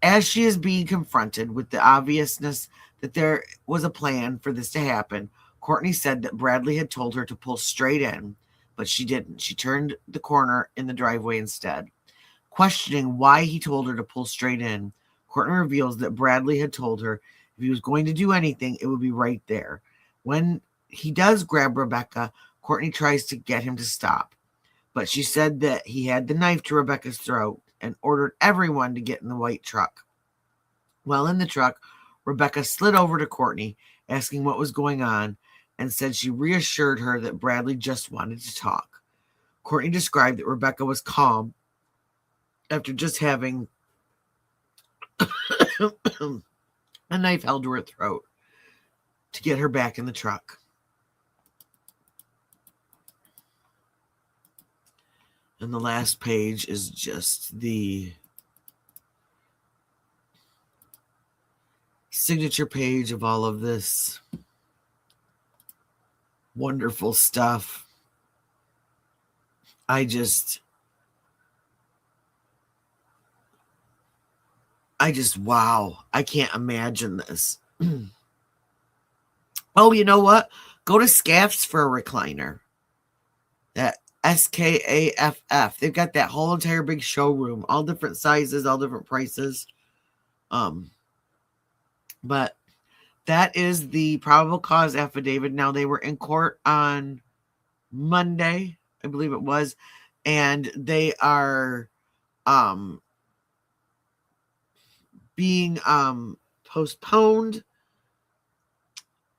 as she is being confronted with the obviousness that there was a plan for this to happen, Courtney said that Bradley had told her to pull straight in, but she didn't. She turned the corner in the driveway instead. Questioning why he told her to pull straight in, Courtney reveals that Bradley had told her if he was going to do anything, it would be right there. When he does grab Rebecca, Courtney tries to get him to stop, but she said that he had the knife to Rebecca's throat and ordered everyone to get in the white truck. While in the truck, Rebecca slid over to Courtney, asking what was going on, and said she reassured her that Bradley just wanted to talk. Courtney described that Rebecca was calm after just having a knife held to her throat to get her back in the truck. And the last page is just the signature page of all of this wonderful stuff. I just, wow. I can't imagine this. Oh, you know what? Go to Scaff's for a recliner. That SKAFF. They've got that whole entire big showroom, all different sizes, all different prices. But that is the probable cause affidavit. Now, they were in court on Monday, I believe it was, and they are being postponed,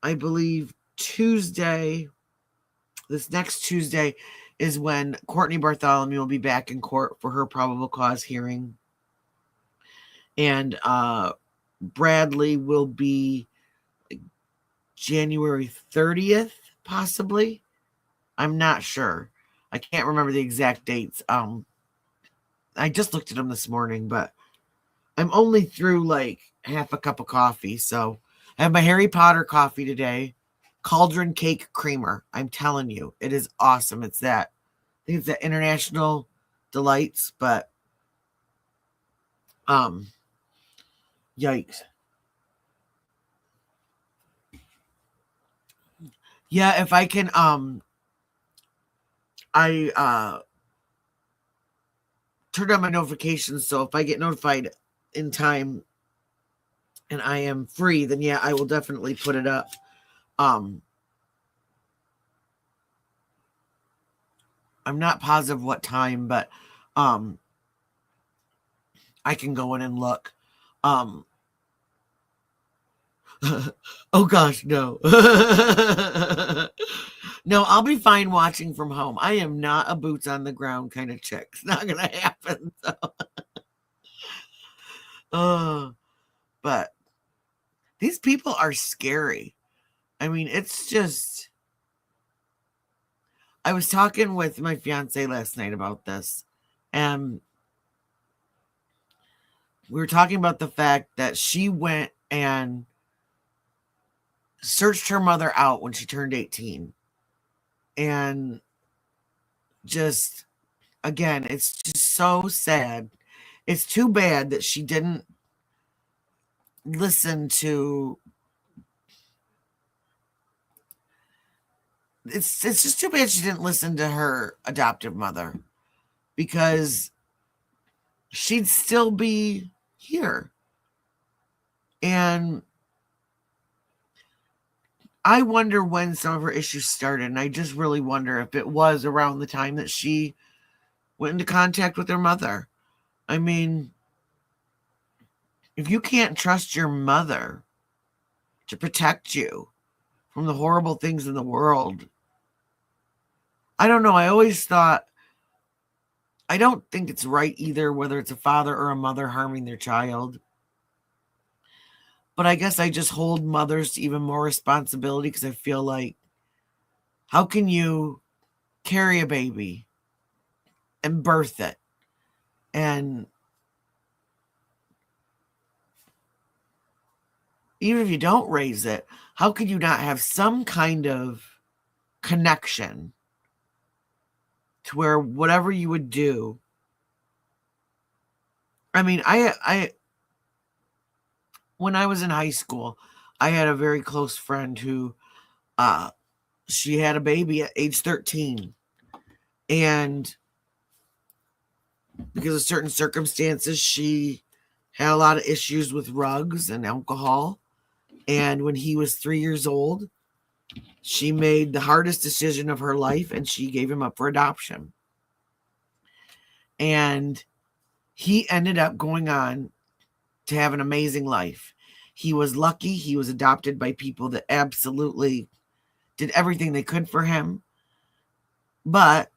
I believe, Tuesday. This next Tuesday is when Courtney Bartholomew will be back in court for her probable cause hearing. And Bradley will be January 30th, possibly. I'm not sure. I can't remember the exact dates. I just looked at them this morning, but I'm only through like half a cup of coffee. So I have my Harry Potter coffee today. Cauldron Cake Creamer. I'm telling you, it is awesome. It's that, I think it's that International Delights, but yikes. Yeah, if I can I turned on my notifications, so if I get notified in time and I am free, then yeah, I will definitely put it up. I'm not positive what time, but I can go in and look. Oh gosh, no. No, I'll be fine watching from home. I am not a boots on the ground kind of chick. It's not gonna happen. So. But these people are scary. I mean, it's just, I was talking with my fiance last night about this, and we were talking about the fact that she went and searched her mother out when she turned 18. And just, again, it's just so sad. It's too bad that she didn't listen to. It's just too bad she didn't listen to her adoptive mother, because she'd still be here. And I wonder when some of her issues started. And I just really wonder if it was around the time that she went into contact with her mother. I mean, if you can't trust your mother to protect you from the horrible things in the world, I don't know. I always thought, I don't think it's right either, whether it's a father or a mother harming their child. But I guess I just hold mothers to even more responsibility, because I feel like, how can you carry a baby and birth it? And even if you don't raise it, how could you not have some kind of connection to where whatever you would do? I mean, I when I was in high school, I had a very close friend who she had a baby at age 13. And because of certain circumstances, she had a lot of issues with drugs and alcohol. And when he was 3 years old, she made the hardest decision of her life, and she gave him up for adoption. And he ended up going on to have an amazing life. He was lucky. He was adopted by people that absolutely did everything they could for him. But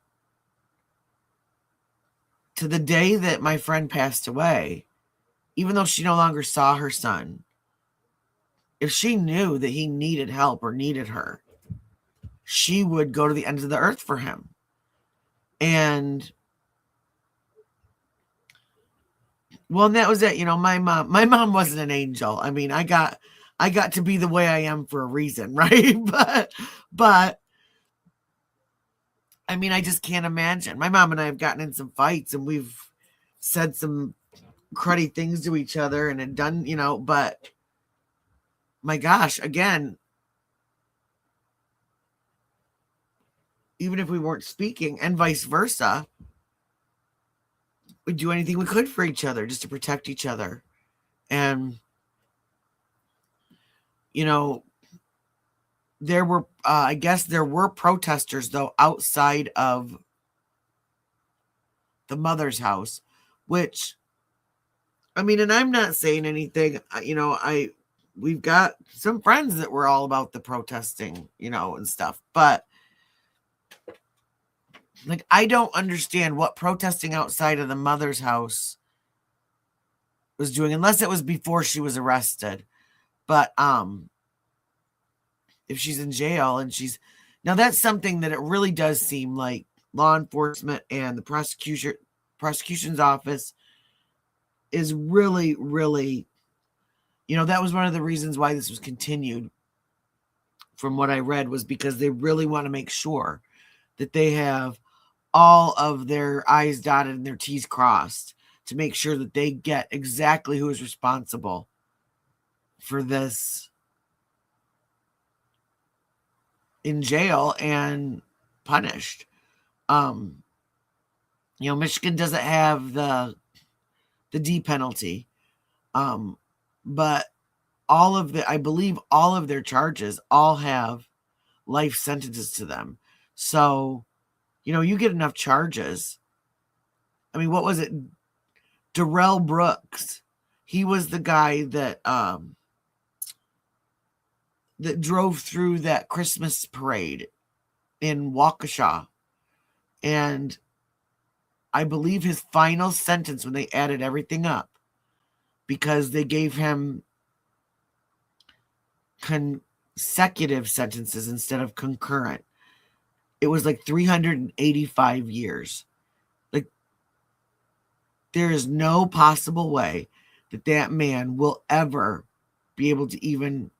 to the day that my friend passed away, even though she no longer saw her son, if she knew that he needed help or needed her, she would go to the ends of the earth for him. And well, and that was it. My mom wasn't an angel. I mean, I got to be the way I am for a reason, right? But I mean, I just can't imagine. My mom and I have gotten in some fights, and we've said some cruddy things to each other and had done, but my gosh, again, even if we weren't speaking, and vice versa, we'd do anything we could for each other just to protect each other. And, there were, I guess there were protesters, though, outside of the mother's house, which, I mean, and I'm not saying anything, we've got some friends that were all about the protesting, and stuff, but like, I don't understand what protesting outside of the mother's house was doing, unless it was before she was arrested. But if she's in jail and now, that's something that it really does seem like law enforcement and the prosecution's office is really, really, that was one of the reasons why this was continued, from what I read, was because they really want to make sure that they have all of their I's dotted and their T's crossed, to make sure that they get exactly who is responsible for this in jail and punished. Michigan doesn't have the D penalty, but I believe all of their charges all have life sentences to them. So, you get enough charges. I mean, what was it? Darrell Brooks. He was the guy that drove through that Christmas parade in Waukesha. And I believe his final sentence, when they added everything up, because they gave him consecutive sentences instead of concurrent, it was like 385 years. Like, there is no possible way that man will ever be able to even,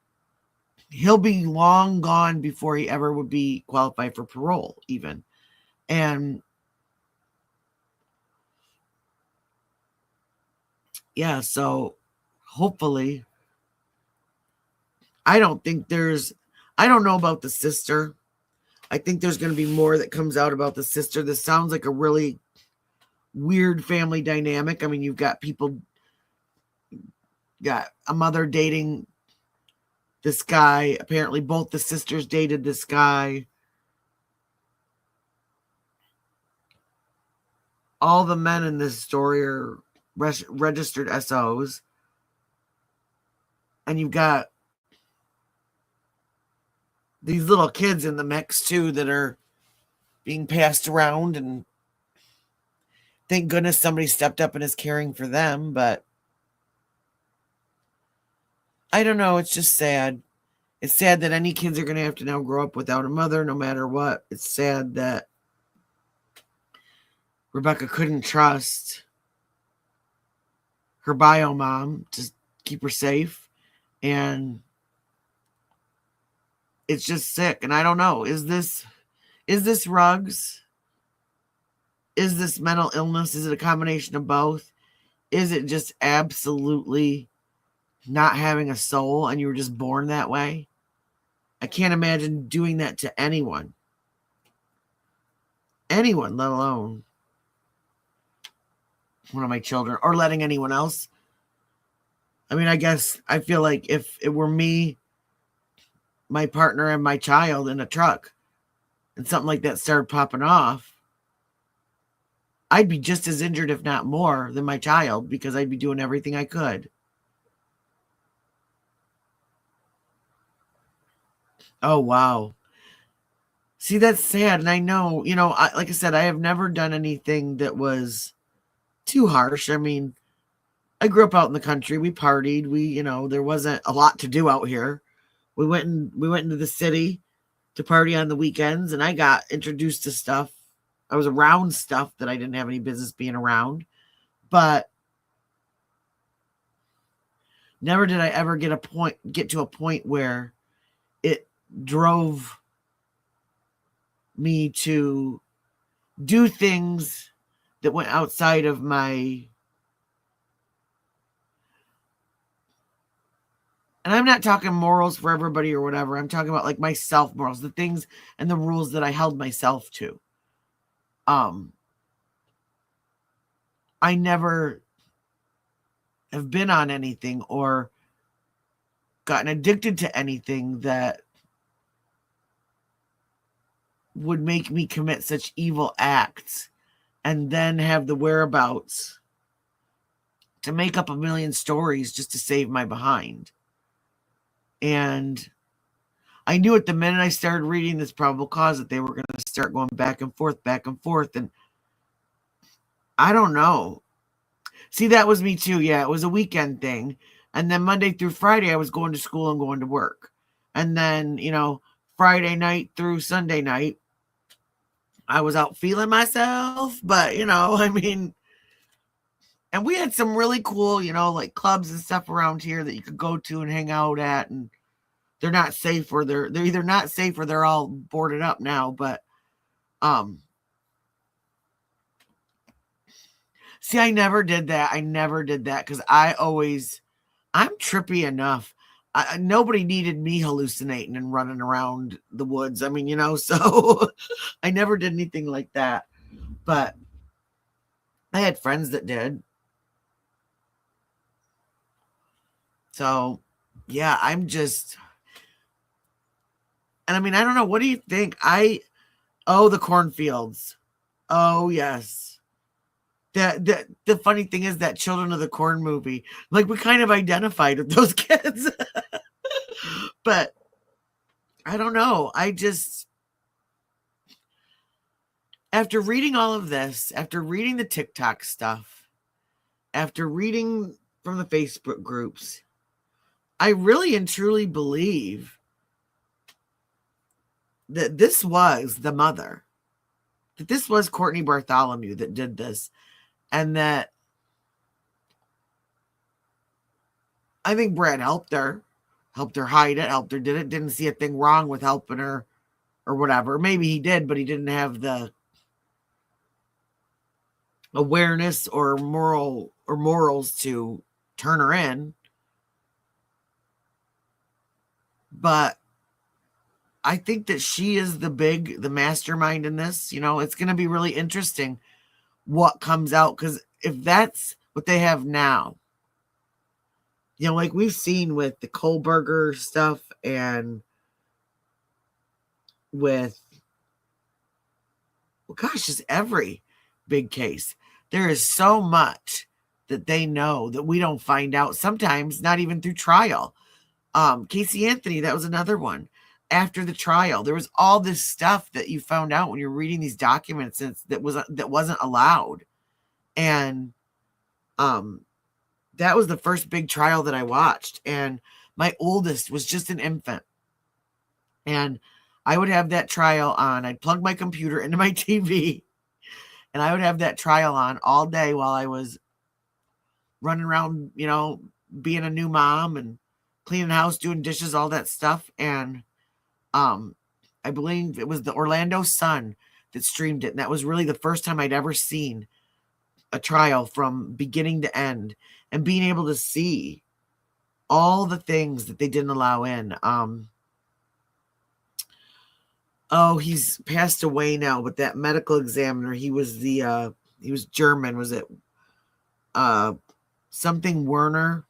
he'll be long gone before he ever would be qualified for parole even. And yeah, so hopefully, I don't know about the sister. I think there's going to be more that comes out about the sister. This sounds like a really weird family dynamic. I mean, you've got a mother dating this guy. Apparently, both the sisters dated this guy. All the men in this story are registered SOs. And you've got these little kids in the mix, too, that are being passed around. And thank goodness somebody stepped up and is caring for them. But I don't know. It's just sad. It's sad that any kids are going to have to now grow up without a mother, no matter what. It's sad that Rebecca couldn't trust her bio mom to keep her safe. And it's just sick. And I don't know. Is this Ruggs? Is this mental illness? Is it a combination of both? Is it just absolutely not having a soul and you were just born that way? I can't imagine doing that to anyone. Anyone, let alone one of my children, or letting anyone else. I mean, I guess I feel like if it were me, my partner, and my child in a truck, and something like that started popping off, I'd be just as injured, if not more, than my child, because I'd be doing everything I could. Oh, wow. See, that's sad. And I know, like I said, I have never done anything that was too harsh. I mean, I grew up out in the country. We partied. There wasn't a lot to do out here. We went into the city to party on the weekends, and I got introduced to stuff. I was around stuff that I didn't have any business being around, but never did I ever get to a point where it drove me to do things that went outside of my. And I'm not talking morals for everybody or whatever. I'm talking about like my self morals, the things and the rules that I held myself to. I never have been on anything or gotten addicted to anything that would make me commit such evil acts and then have the whereabouts to make up a million stories just to save my behind. And I knew at the minute I started reading this probable cause that they were going to start going back and forth. And I don't know. See, that was me too. Yeah, it was a weekend thing. And then Monday through Friday, I was going to school and going to work. And then, Friday night through Sunday night, I was out feeling myself. But, I mean, and we had some really cool, like clubs and stuff around here that you could go to and hang out at. And they're not safe, or they're either not safe or they're all boarded up now. But, see, I never did that. Because I'm trippy enough. Nobody needed me hallucinating and running around the woods. I mean, so I never did anything like that. But I had friends that did. So, yeah, I'm just. And I mean, I don't know. What do you think? The cornfields. Oh, yes. The funny thing is that Children of the Corn movie, like we kind of identified with those kids. But I don't know. After reading all of this, after reading the TikTok stuff, after reading from the Facebook groups, I really and truly believe that this was the mother, that this was Courtney Bartholomew that did this, and that I think Brad helped her hide it, helped her did it, didn't see a thing wrong with helping her or whatever. Maybe he did, but he didn't have the awareness or morals to turn her in. But I think that she is the mastermind in this. It's going to be really interesting what comes out, because if that's what they have now, like we've seen with the Kohlberger stuff and with, well, gosh, just every big case, there is so much that they know that we don't find out, sometimes not even through trial. Casey Anthony, that was another one. After the trial, there was all this stuff that you found out when you're reading these documents that wasn't allowed. And that was the first big trial that I watched. And my oldest was just an infant. And I would have that trial on. I'd plug my computer into my TV, and I would have that trial on all day while I was running around, being a new mom and cleaning the house, doing dishes, all that stuff. And I believe it was the Orlando Sun that streamed it. And that was really the first time I'd ever seen a trial from beginning to end, and being able to see all the things that they didn't allow in. He's passed away now, but that medical examiner, he was German. Was it something Werner?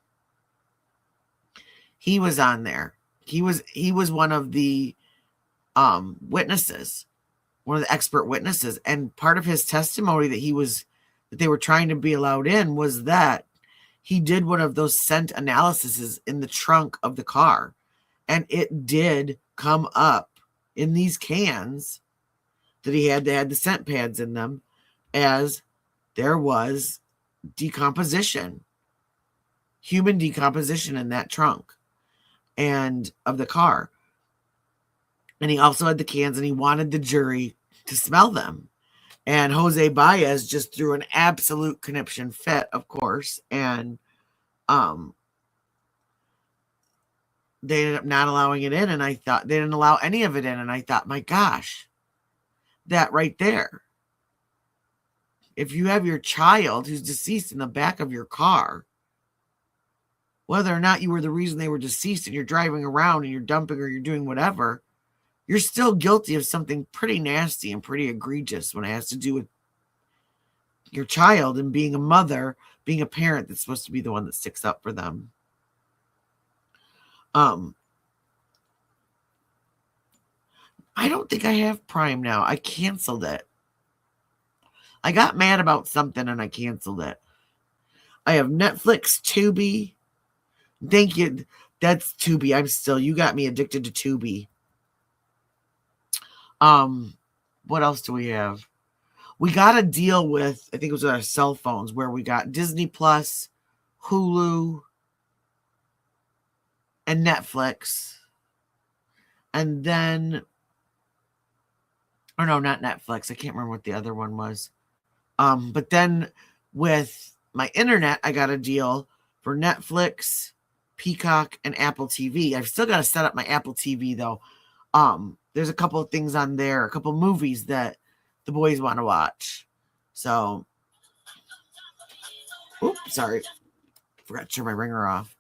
He was on there. He was one of the witnesses, one of the expert witnesses. And part of his testimony that they were trying to be allowed in was that he did one of those scent analyses in the trunk of the car. And it did come up in these cans that he had, they had the scent pads in them, as there was decomposition, human decomposition in that trunk and of the car. And he also had the cans, and he wanted the jury to smell them. And Jose Baez just threw an absolute conniption fit, of course. And they ended up not allowing it in. And I thought they didn't allow any of it in. And I thought, my gosh, that right there. If you have your child who's deceased in the back of your car, whether or not you were the reason they were deceased, and you're driving around and you're dumping or you're doing whatever, you're still guilty of something pretty nasty and pretty egregious when it has to do with your child and being a mother, being a parent that's supposed to be the one that sticks up for them. I don't think I have Prime now. I canceled it. I got mad about something and I canceled it. I have Netflix, Tubi. Thank you. That's Tubi. You got me addicted to Tubi. What else do we have? We got a deal with, I think it was our cell phones, where we got Disney Plus, Hulu, and Netflix. And then, or no, not Netflix. I can't remember what the other one was. But then with my internet, I got a deal for Netflix, Peacock, and Apple TV. I've still got to set up my Apple TV though. There's a couple of things on there, a couple of movies that the boys want to watch. So, oops, sorry. Forgot to turn my ringer off.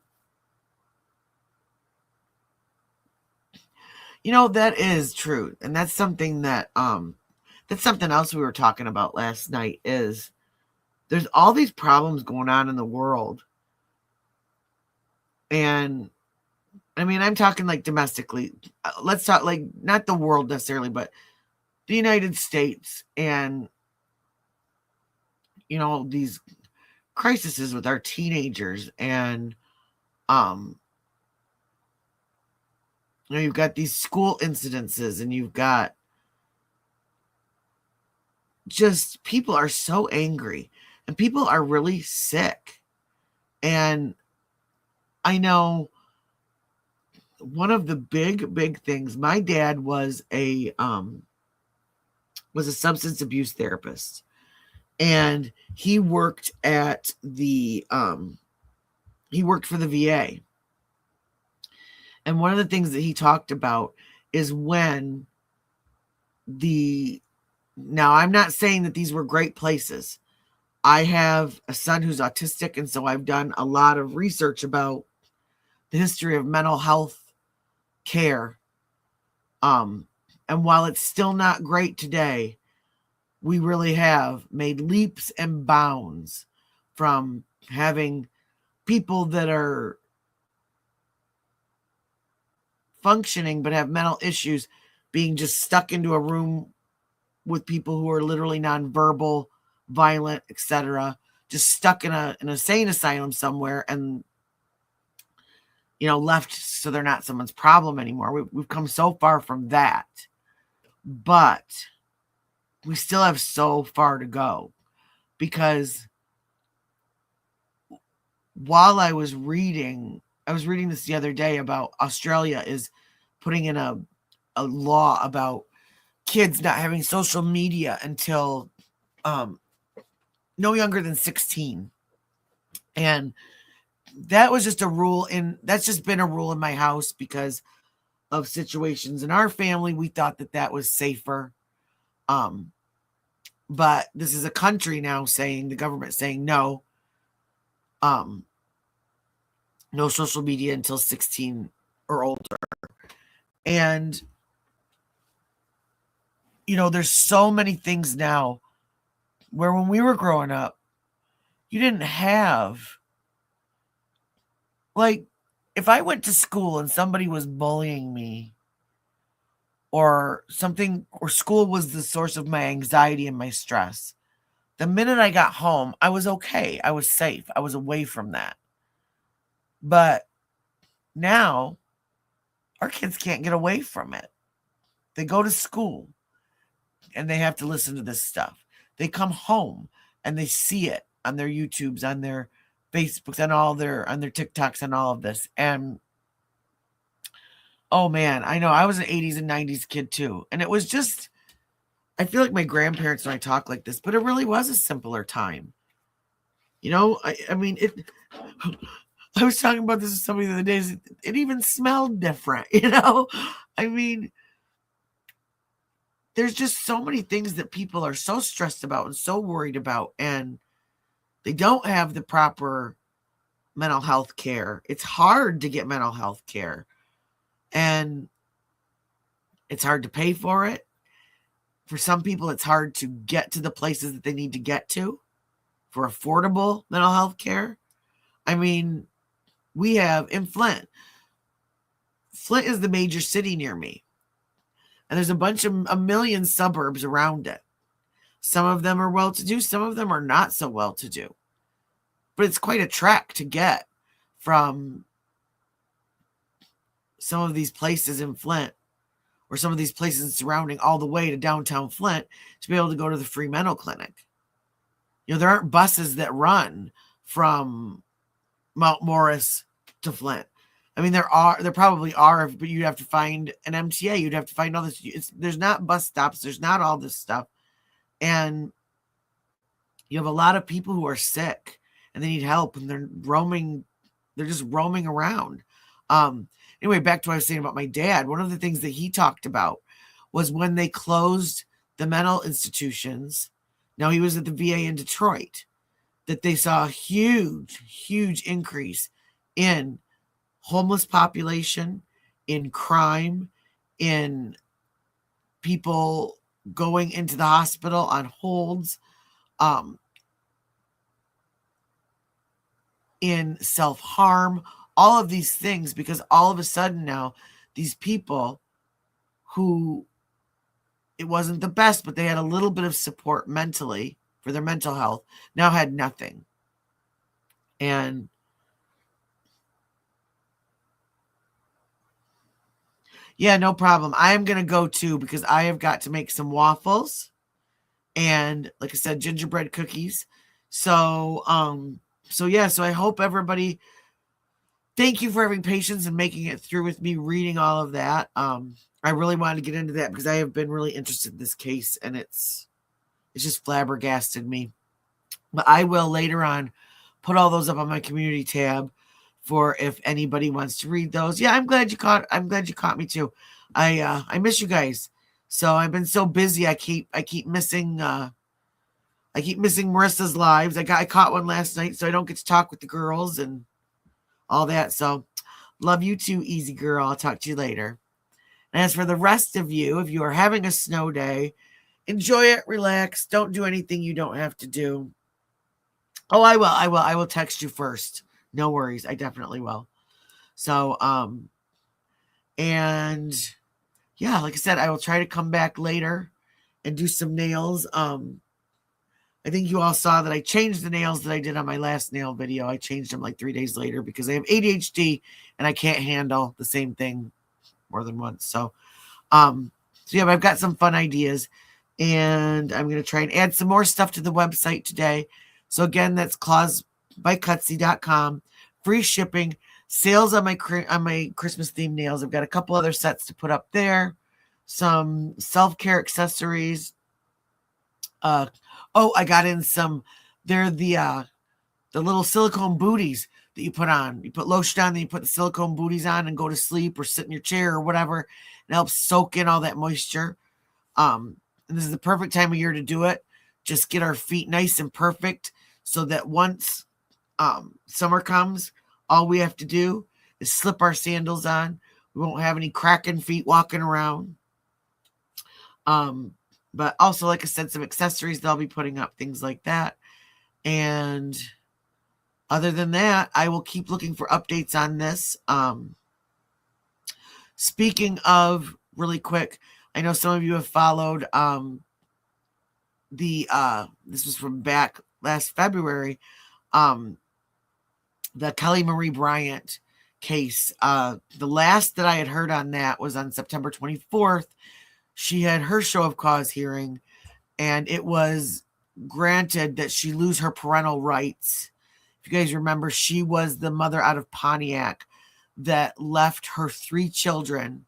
That is true. And that's something that, that's something else we were talking about last night, is there's all these problems going on in the world. And I mean, I'm talking like domestically. Let's talk like not the world necessarily, but the United States, and these crises with our teenagers, and you've got these school incidences, and you've got just people are so angry, and people are really sick. And I know one of the big things, my dad was a substance abuse therapist, and he worked at the he worked for the VA. And one of the things that he talked about is when now I'm not saying that these were great places. I have a son who's autistic, and so I've done a lot of research about the history of mental health care. And while it's still not great today, we really have made leaps and bounds from having people that are functioning but have mental issues being just stuck into a room with people who are literally nonverbal, violent, etc., just stuck in an insane asylum somewhere and left so they're not someone's problem anymore. We've come so far from that, but we still have so far to go, because while I was reading this the other day about Australia is putting in a law about kids not having social media until no younger than 16. And that was just a rule, and that's just been a rule in my house because of situations in our family. We thought that was safer. But this is a country now saying, the government saying no social media until 16 or older. And there's so many things now where when we were growing up, you didn't have, like, if I went to school and somebody was bullying me or something, or school was the source of my anxiety and my stress, the minute I got home, I was okay. I was safe. I was away from that. But now our kids can't get away from it. They go to school and they have to listen to this stuff. They come home and they see it on their YouTubes, on their Facebooks, on their TikToks, and all of this. And oh man, I know I was an 80s and 90s kid too. And it was just, I feel like my grandparents and I talk like this, but it really was a simpler time. I mean, I was talking about this with somebody the other day. It even smelled different, I mean, there's just so many things that people are so stressed about and so worried about, and they don't have the proper mental health care. It's hard to get mental health care, and it's hard to pay for it. For some people, it's hard to get to the places that they need to get to for affordable mental health care. I mean, we have in Flint is the major city near me. And there's a million suburbs around it. Some of them are well-to-do. Some of them are not so well-to-do. But it's quite a trek to get from some of these places in Flint, or some of these places surrounding, all the way to downtown Flint to be able to go to the free mental clinic. There aren't buses that run from Mount Morris to Flint. I mean, there probably are, but you'd have to find an MTA. You'd have to find all this. There's not bus stops. There's not all this stuff. And you have a lot of people who are sick and they need help, and they're just roaming around. Anyway, back to what I was saying about my dad. One of the things that he talked about was when they closed the mental institutions. Now, he was at the VA in Detroit, that they saw a huge, huge increase in homeless population, in crime, in people going into the hospital on holds, in self-harm, all of these things, because all of a sudden now these people who, it wasn't the best, but they had a little bit of support mentally for their mental health, now had nothing. And yeah, no problem. I am going to go too, because I have got to make some waffles and, like I said, gingerbread cookies. So I hope everybody, thank you for having patience and making it through with me reading all of that. I really wanted to get into that because I have been really interested in this case, and it's just flabbergasted me. But I will later on put all those up on my community tab. for if anybody wants to read those. Yeah, I'm glad you caught me too. I miss you guys. So I've been so busy. I keep missing Marissa's lives. I caught one last night, so I don't get to talk with the girls and all that. So love you too, easy girl. I'll talk to you later. And as for the rest of you, if you are having a snow day, enjoy it, relax. Don't do anything you don't have to do. Oh, I will text you first. No worries. I definitely will. So, and yeah, like I said, I will try to come back later and do some nails. I think you all saw that I changed the nails that I did on my last nail video. I changed them like 3 days later because I have ADHD and I can't handle the same thing more than once. So yeah, but I've got some fun ideas and I'm going to try and add some more stuff to the website today. So again, that's clawsbycutsy.com. Free shipping, sales on my Christmas themed nails. I've got a couple other sets to put up there. Some self-care accessories. I got in some. They're the little silicone booties that you put on. You put lotion on, then you put the silicone booties on and go to sleep or sit in your chair or whatever. It helps soak in all that moisture. And this is the perfect time of year to do it. Just get our feet nice and perfect so that once summer comes, all we have to do is slip our sandals on. We won't have any cracking feet walking around. But also, like I said, some accessories that I'll be putting up, things like that. And other than that, I will keep looking for updates on this. Speaking of, really quick, I know some of you have followed this was from back last February, the Kelly Marie Bryant case. The last that I had heard on that was on September 24th. She had her show of cause hearing, and it was granted that she lose her parental rights. If you guys remember, she was the mother out of Pontiac that left her 3 children,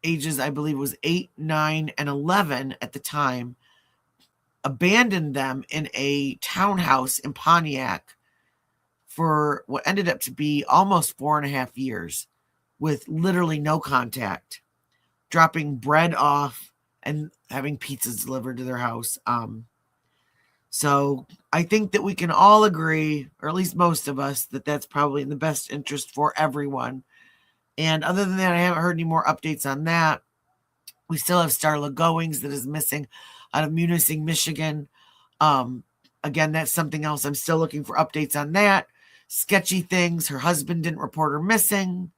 ages, I believe it was 8, 9, and 11 at the time, abandoned them in a townhouse in Pontiac for what ended up to be almost 4.5 years with literally no contact, dropping bread off and having pizzas delivered to their house. So I think that we can all agree, or at least most of us, that that's probably in the best interest for everyone. And other than that, I haven't heard any more updates on that. We still have Starla Goings that is missing out of Munising, Michigan. Again, that's something else. I'm still looking for updates on that. Sketchy things. Her husband didn't report her missing.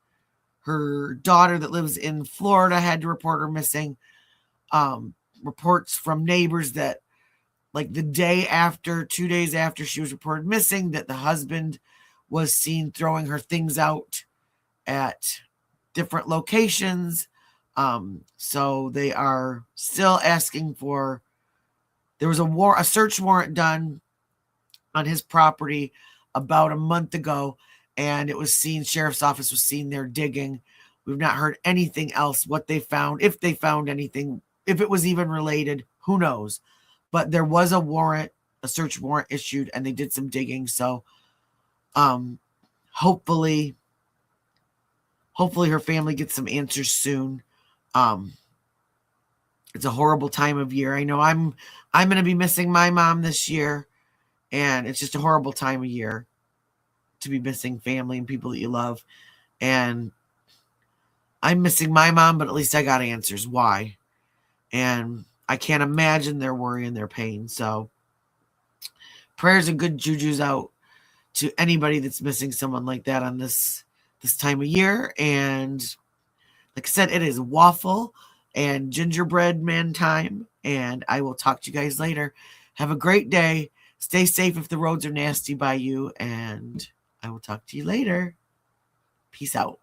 Her daughter that lives in Florida had to report her missing. Reports from neighbors that, like the day after, 2 days after she was reported missing, that the husband was seen throwing her things out at different locations. So they are still asking for, there was a search warrant done on his property about a month ago, and it was seen, sheriff's office was seen there digging. We've not heard anything else, what they found, if they found anything, if it was even related, who knows. But there was a search warrant issued, and they did some digging. So hopefully her family gets some answers soon. It's a horrible time of year. I know I'm going to be missing my mom this year, and it's just a horrible time of year to be missing family and people that you love. And I'm missing my mom, but at least I got answers why. And I can't imagine their worry and their pain. So prayers and good juju's out to anybody that's missing someone like that on this time of year. And like I said, it is waffle and gingerbread man time. And I will talk to you guys later. Have a great day. Stay safe if the roads are nasty by you. And I will talk to you later. Peace out.